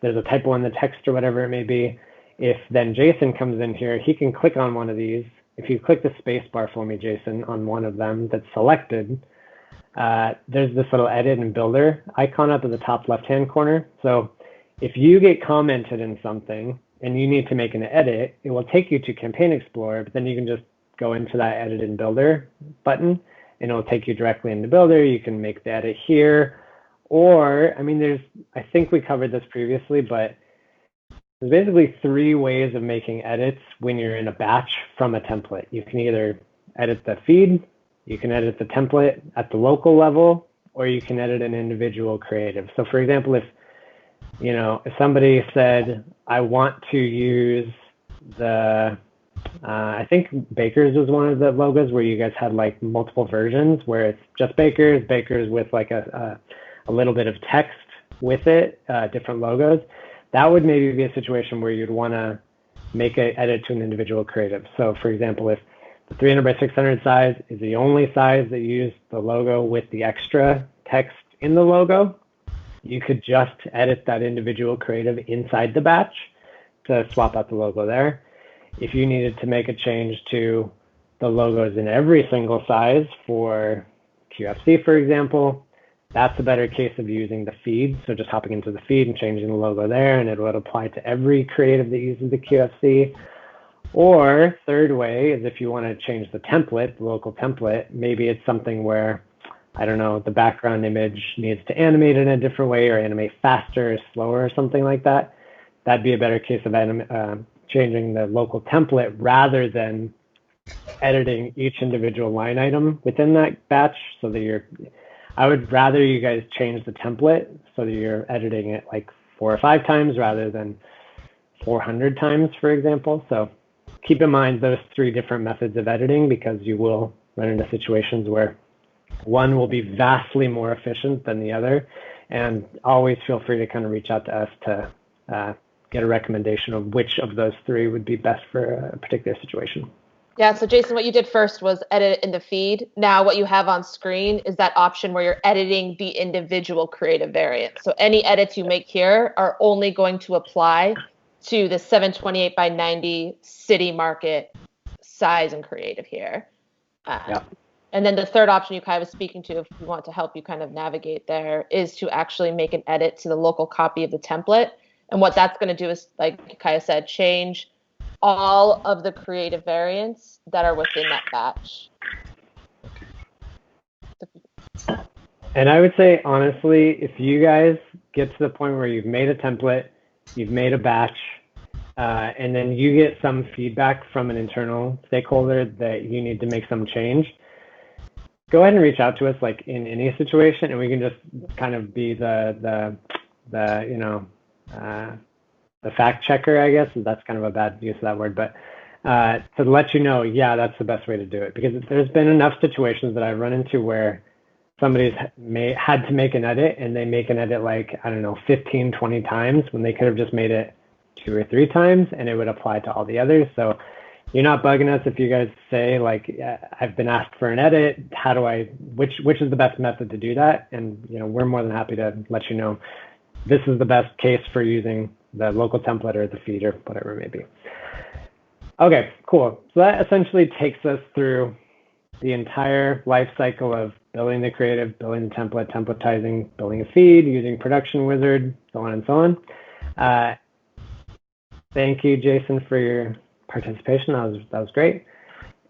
there's a typo in the text or whatever it may be. If then Jason comes in here, he can click on one of these. If you click the space bar for me, Jason, on one of them that's selected, there's this little edit and builder icon up at the top left-hand corner. So if you get commented in something and you need to make an edit, it will take you to Campaign Explorer, but then you can just go into that edit and builder button, and it'll take you directly into Builder. You can make the edit here, or, I think we covered this previously, but there's basically 3 ways of making edits when you're in a batch from a template. You can either edit the feed, you can edit the template at the local level, or you can edit an individual creative. So for example, if somebody said, I want to use the, I think Baker's was one of the logos where you guys had like multiple versions where it's just Baker's with like a little bit of text with it, different logos. That would maybe be a situation where you'd want to make an edit to an individual creative. So for example, if the 300 by 600 size is the only size that uses the logo with the extra text in the logo, you could just edit that individual creative inside the batch to swap out the logo there. If you needed to make a change to the logos in every single size for QFC, for example, that's a better case of using the feed. So just hopping into the feed and changing the logo there, and it would apply to every creative that uses the QFC. Or third way is if you want to change the template, the local template, maybe it's something where I don't know, the background image needs to animate in a different way or animate faster or slower or something like that, that'd be a better case of changing the local template rather than editing each individual line item within that batch. So that I would rather you guys change the template so that you're editing it like 4 or 5 times rather than 400 times, for example. So keep in mind those 3 different methods of editing, because you will run into situations where one will be vastly more efficient than the other. And always feel free to kind of reach out to us to get a recommendation of which of those 3 would be best for a particular situation.
Yeah, so Jason, what you did first was edit in the feed. Now what you have on screen is that option where you're editing the individual creative variant. So any edits you make here are only going to apply to the 728 by 90 city market size and creative here.
Yeah.
And then the third option you kind of was speaking to, if we want to help you kind of navigate there, is to actually make an edit to the local copy of the template. And what that's going to do is, like Kaya said, change all of the creative variants that are within that batch.
And I would say, honestly, if you guys get to the point where you've made a template, you've made a batch, and then you get some feedback from an internal stakeholder that you need to make some change, go ahead and reach out to us like in any situation, and we can just kind of be the fact checker, I guess. That's kind of a bad use of that word, but to let you know, yeah, that's the best way to do it. Because there's been enough situations that I've run into where somebody's had to make an edit, and they make an edit like, I don't know, 15, 20 times when they could have just made it 2 or 3 times and it would apply to all the others. So you're not bugging us if you guys say like, I've been asked for an edit. How do which is the best method to do that? And we're more than happy to let you know this is the best case for using the local template or the feed or whatever it may be. Okay, cool. So that essentially takes us through the entire life cycle of building the creative, building the template, templatizing, building a feed, using Production Wizard, so on and so on. Thank you, Jason, for your participation. That was great.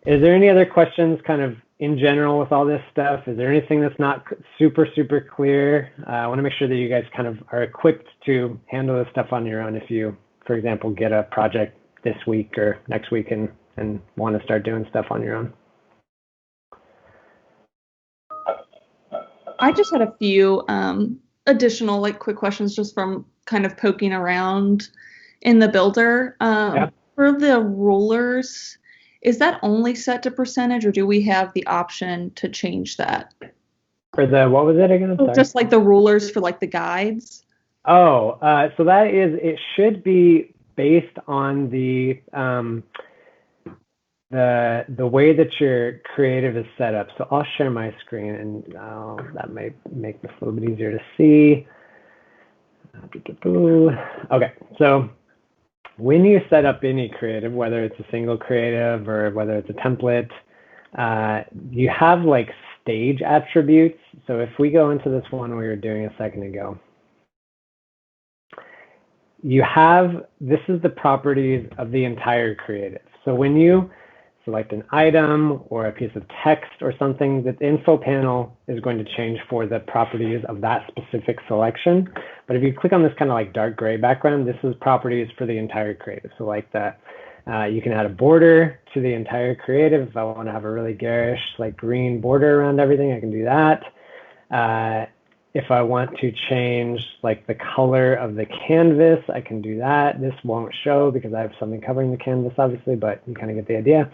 Is there any other questions kind of in general with all this stuff? Is there anything that's not super clear? I want to make sure that you guys kind of are equipped to handle this stuff on your own if you, for example, get a project this week or next week and want to start doing stuff on your own.
I just had a few additional quick questions just from kind of poking around in the builder. For the rulers, is that only set to percentage, or do we have the option to change that?
For the, what was it again? Sorry.
Just like the rulers for like the guides.
Oh, so that is, it should be based on the way that your creative is set up. So I'll share my screen, and that may make this a little bit easier to see. Okay, so when you set up any creative, whether it's a single creative or whether it's a template, you have like stage attributes. So if we go into this one we were doing a second ago, you have, this is the properties of the entire creative. So when you select an item or a piece of text or something, the info panel is going to change for the properties of that specific selection. But if you click on this kind of like dark gray background, this is properties for the entire creative. So like that, you can add a border to the entire creative. If I want to have a really garish like green border around everything, I can do that. If I want to change like the color of the canvas, I can do that. This won't show because I have something covering the canvas, obviously, but you kind of get the idea.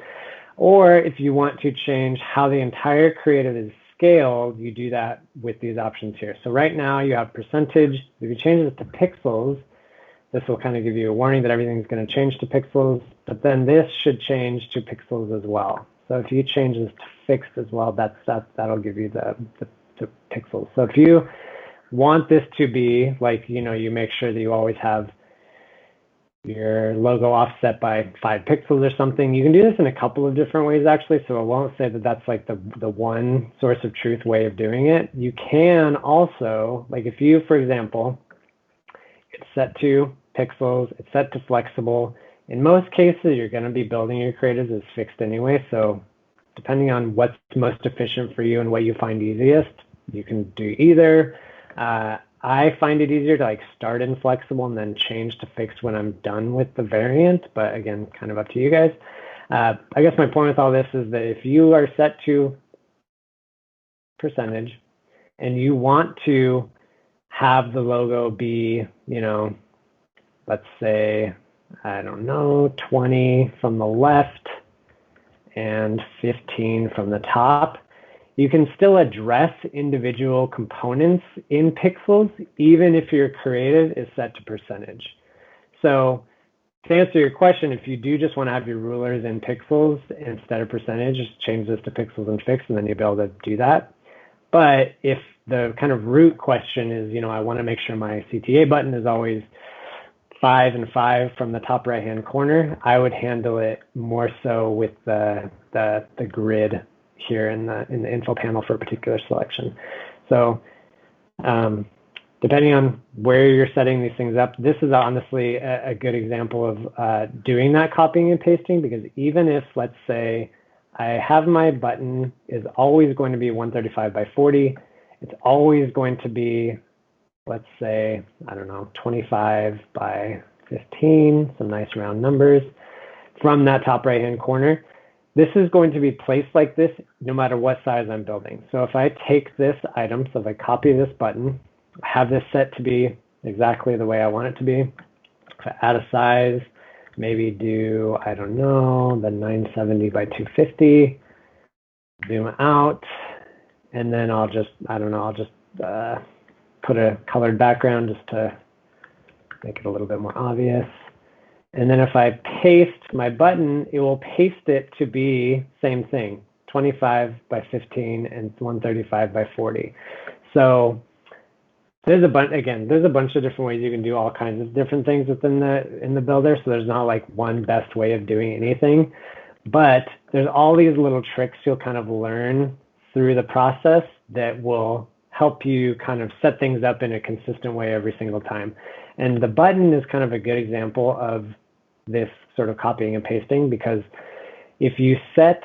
Or if you want to change how the entire creative is scaled, you do that with these options here. So right now you have percentage. If you change this to pixels, this will kind of give you a warning that everything's going to change to pixels, but then this should change to pixels as well. So if you change this to fixed as well, that'll give you the pixels. So if you want this to be like, you make sure that you always have your logo offset by 5 pixels or something. You can do this in a couple of different ways actually, so I won't say that that's like the one source of truth way of doing it. You can also, like if you, for example, it's set to pixels, it's set to flexible. In most cases, you're going to be building your creatives as fixed anyway, so depending on what's most efficient for you and what you find easiest, you can do either. I find it easier to like start in flexible and then change to fixed when I'm done with the variant, but again, kind of up to you guys. I guess my point with all this is that if you are set to percentage and you want to have the logo be, you know, let's say, I don't know, 20 from the left and 15 from the top, you can still address individual components in pixels, even if your creative is set to percentage. So to answer your question, if you do just want to have your rulers in pixels instead of percentage, just change this to pixels and fixed, and then you'll be able to do that. But if the kind of root question is, you know, I want to make sure my CTA button is always 5 and 5 from the top right-hand corner, I would handle it more so with the grid here in the info panel for a particular selection. So depending on where you're setting these things up, this is honestly a good example of doing that copying and pasting, because even if, let's say, I have my button is always going to be 135 by 40, it's always going to be, let's say, I don't know, 25 by 15, some nice round numbers from that top right-hand corner. This is going to be placed like this no matter what size I'm building. So if I take this item, so if I copy this button, have this set to be exactly the way I want it to be, if I add a size, maybe do, I don't know, the 970 by 250, zoom out, and then I'll just, I don't know, I'll just put a colored background just to make it a little bit more obvious. And then if I paste my button, it will paste it to be same thing, 25 by 15 and 135 by 40. So there's a bunch, again, there's a bunch of different ways you can do all kinds of different things within in the builder. So there's not like one best way of doing anything, but there's all these little tricks you'll kind of learn through the process that will help you kind of set things up in a consistent way every single time. And the button is kind of a good example of this sort of copying and pasting, because if you set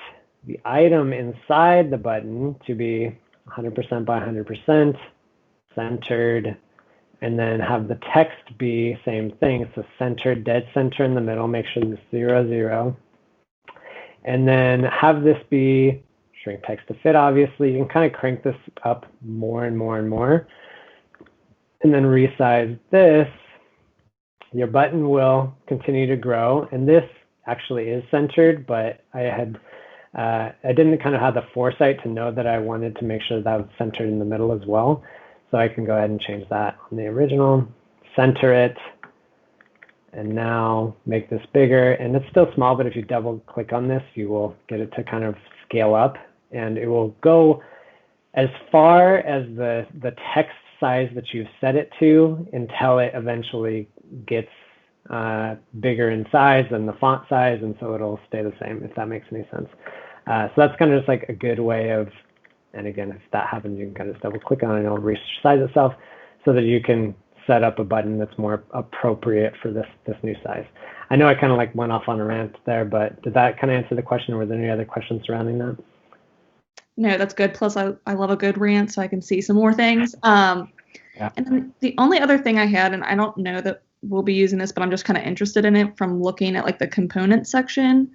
the item inside the button to be 100% by 100%, centered, and then have the text be same thing, so centered, dead center in the middle, make sure this 0, 0, and then have this be shrink text to fit, obviously. You can kind of crank this up more and more and more, and then resize this. Your button will continue to grow, and this actually is centered, but I didn't kind of have the foresight to know that I wanted to make sure that was centered in the middle as well. So I can go ahead and change that on the original, center it, and now make this bigger. And it's still small, but if you double click on this, you will get it to kind of scale up, and it will go as far as the text size that you've set it to until it eventually gets bigger in size than the font size, and so it'll stay the same, if that makes any sense. So that's kind of just like a good way of, and again, if that happens, you can kind of just double click on it and it'll resize itself so that you can set up a button that's more appropriate for this new size. I know I kind of like went off on a rant there, but did that kind of answer the question, or were there any other questions surrounding that?
No, that's good. Plus, I love a good rant, so I can see some more things. Yeah. And then the only other thing I had, and I don't know that we'll be using this, but I'm just kind of interested in it from looking at like the component section,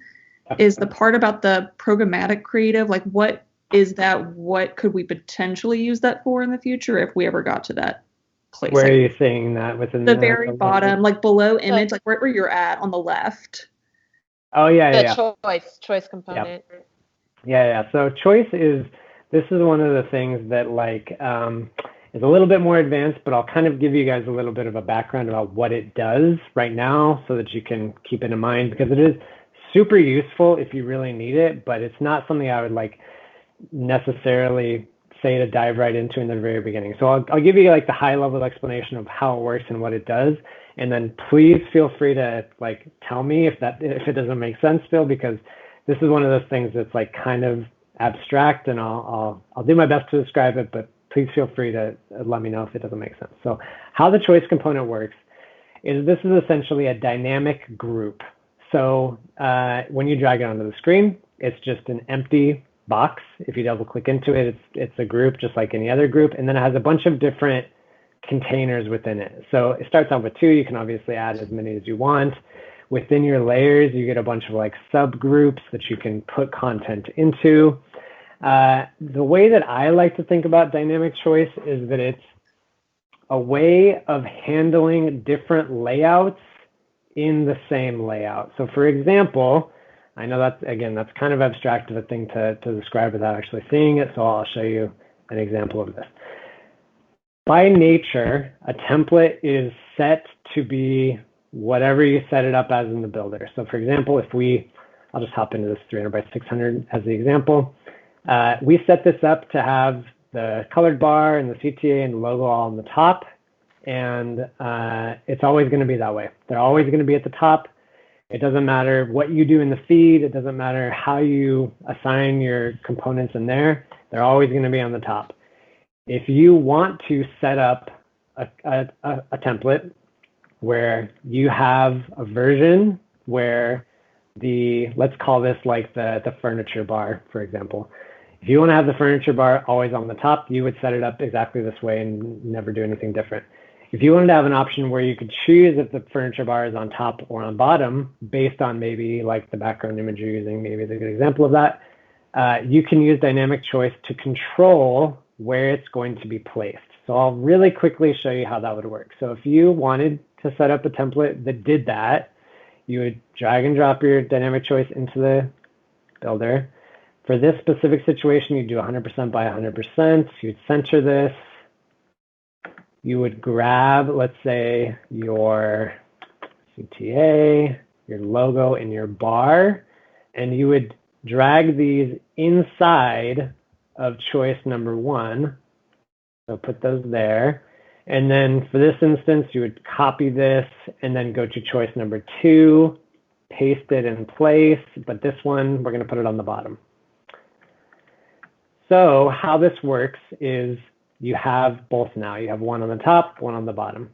is the part about the programmatic creative. Like, what is that? What could we potentially use that for in the future if we ever got to that place?
Where are you seeing that within
the very bottom, like below image, like right where you're at on the left?
Oh yeah,
the choice component.
Yeah. So choice this is one of the things that like is a little bit more advanced, but I'll kind of give you guys a little bit of a background about what it does right now so that you can keep it in mind, because it is super useful if you really need it, but it's not something I would like necessarily say to dive right into in the very beginning. So I'll give you like the high level explanation of how it works and what it does, and then please feel free to like tell me if it doesn't make sense still, because this is one of those things that's like kind of abstract, and I'll do my best to describe it, but please feel free to let me know if it doesn't make sense. So how the choice component works is this is essentially a dynamic group. So when you drag it onto the screen, it's just an empty box. If you double click into it, it's a group just like any other group, and then it has a bunch of different containers within it. So it starts off with 2. You can obviously add as many as you want. Within your layers, you get a bunch of like subgroups that you can put content into. The way that I like to think about dynamic choice is that it's a way of handling different layouts in the same layout. So for example, I know that's kind of abstract of a thing to describe without actually seeing it, so I'll show you an example of this. By nature, a template is set to be whatever you set it up as in the builder. So for example, I'll just hop into this 300 by 600 as the example. We set this up to have the colored bar and the CTA and the logo all on the top, and it's always going to be that way. They're always going to be at the top. It doesn't matter what you do in the feed. It doesn't matter how you assign your components in there. They're always going to be on the top. If you want to set up a template where you have a version where let's call this like the furniture bar, for example. If you want to have the furniture bar always on the top, you would set it up exactly this way and never do anything different. If you wanted to have an option where you could choose if the furniture bar is on top or on bottom, based on maybe like the background image you're using, maybe is a good example of that, you can use dynamic choice to control where it's going to be placed. So I'll really quickly show you how that would work. So if you wanted to set up a template that did that, you would drag and drop your dynamic choice into the builder. For this specific situation, you do 100% by 100%. You'd center this. You would grab, let's say, your CTA, your logo, and your bar, and you would drag these inside of choice number 1. So put those there. And then for this instance, you would copy this and then go to choice number 2, paste it in place, but this one, we're going to put it on the bottom. So how this works is you have both now. You have one on the top, one on the bottom.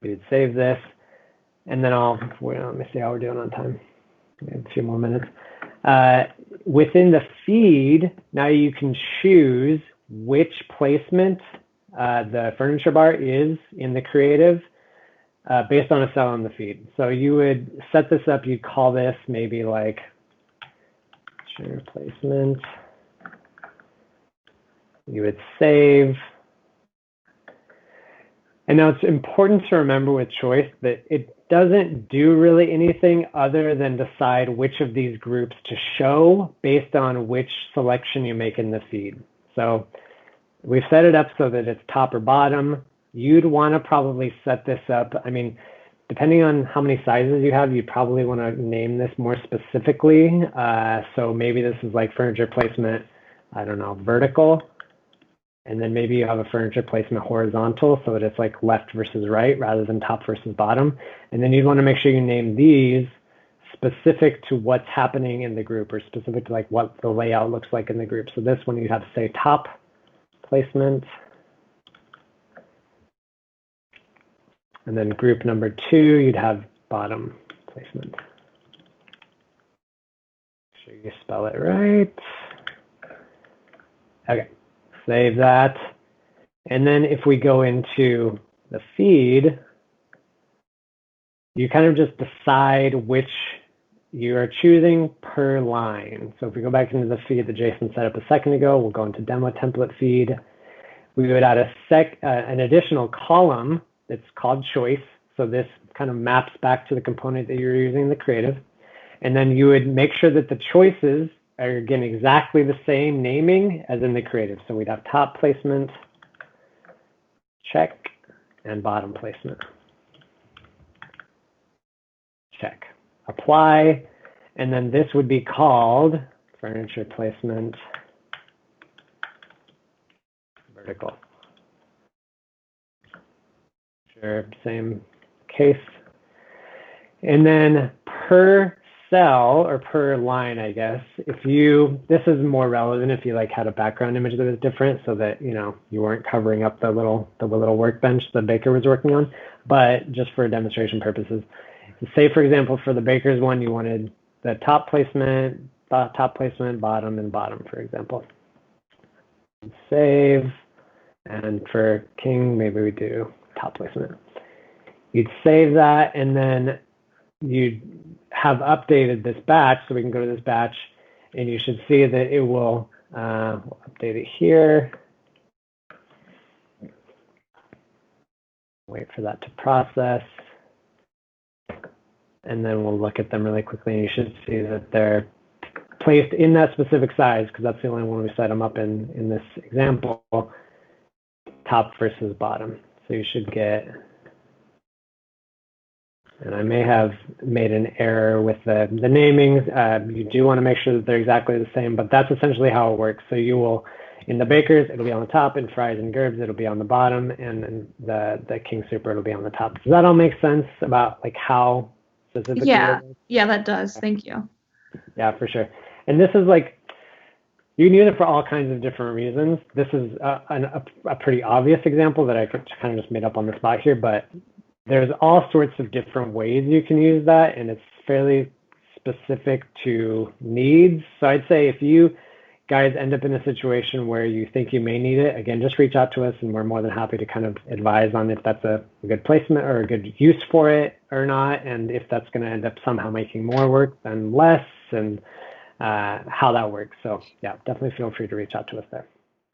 We would save this, and then let me see how we're doing on time. We have a few more minutes. Within the feed, now you can choose which placement the furniture bar is in the creative based on a cell on the feed. So you would set this up, you'd call this maybe like share placement. You would save. And now it's important to remember with choice that it doesn't do really anything other than decide which of these groups to show based on which selection you make in the feed. So we've set it up so that it's top or bottom. You'd want to probably set this up. I mean, depending on how many sizes you have, you probably want to name this more specifically. So maybe this is like furniture placement, I don't know, vertical. And then maybe you have a furniture placement horizontal so that it's like left versus right rather than top versus bottom. And then you'd want to make sure you name these specific to what's happening in the group or specific to like what the layout looks like in the group. So this one you'd have to say top placement. And then group number 2, you'd have bottom placement. Make sure you spell it right. Okay. Save that. And then if we go into the feed, you kind of just decide which you are choosing per line. So if we go back into the feed that Jason set up a second ago, we'll go into demo template feed. We would add an additional column that's called choice. So this kind of maps back to the component that you're using in the creative. And then you would make sure that the choices are again exactly the same naming as in the creative. So we'd have top placement, check, and bottom placement. Check. Apply, and then this would be called furniture placement vertical. Sure, same case. And then per cell or per line, I guess, this is more relevant if you like had a background image that was different so that, you weren't covering up the little workbench the baker was working on. But just for demonstration purposes, say, for example, for the baker's one, you wanted the top placement, top placement, bottom, and bottom, for example. Save, and for king, maybe we do top placement. You'd save that, and then you'd have updated this batch, so we can go to this batch, and you should see that it will we'll update it here. Wait for that to process. And then we'll look at them really quickly, and you should see that they're placed in that specific size, because that's the only one we set them up in this example, top versus bottom. So you should get, and I may have made an error with the namings. You do want to make sure that they're exactly the same, but that's essentially how it works. So you will, in the bakers, it'll be on the top, in fries and gerbs, it'll be on the bottom, and then the king super, it'll be on the top. Does that all make sense about like how specifically?
Yeah, that does. Thank you.
Yeah, for sure. And this is like, you can use it for all kinds of different reasons. This is a pretty obvious example that I could kind of just made up on the spot here, but there's all sorts of different ways you can use that, and it's fairly specific to needs. So I'd say if you guys end up in a situation where you think you may need it, again, just reach out to us, and we're more than happy to kind of advise on if that's a good placement or a good use for it or not, and if that's going to end up somehow making more work than less, and how that works. So yeah, definitely feel free to reach out to us there.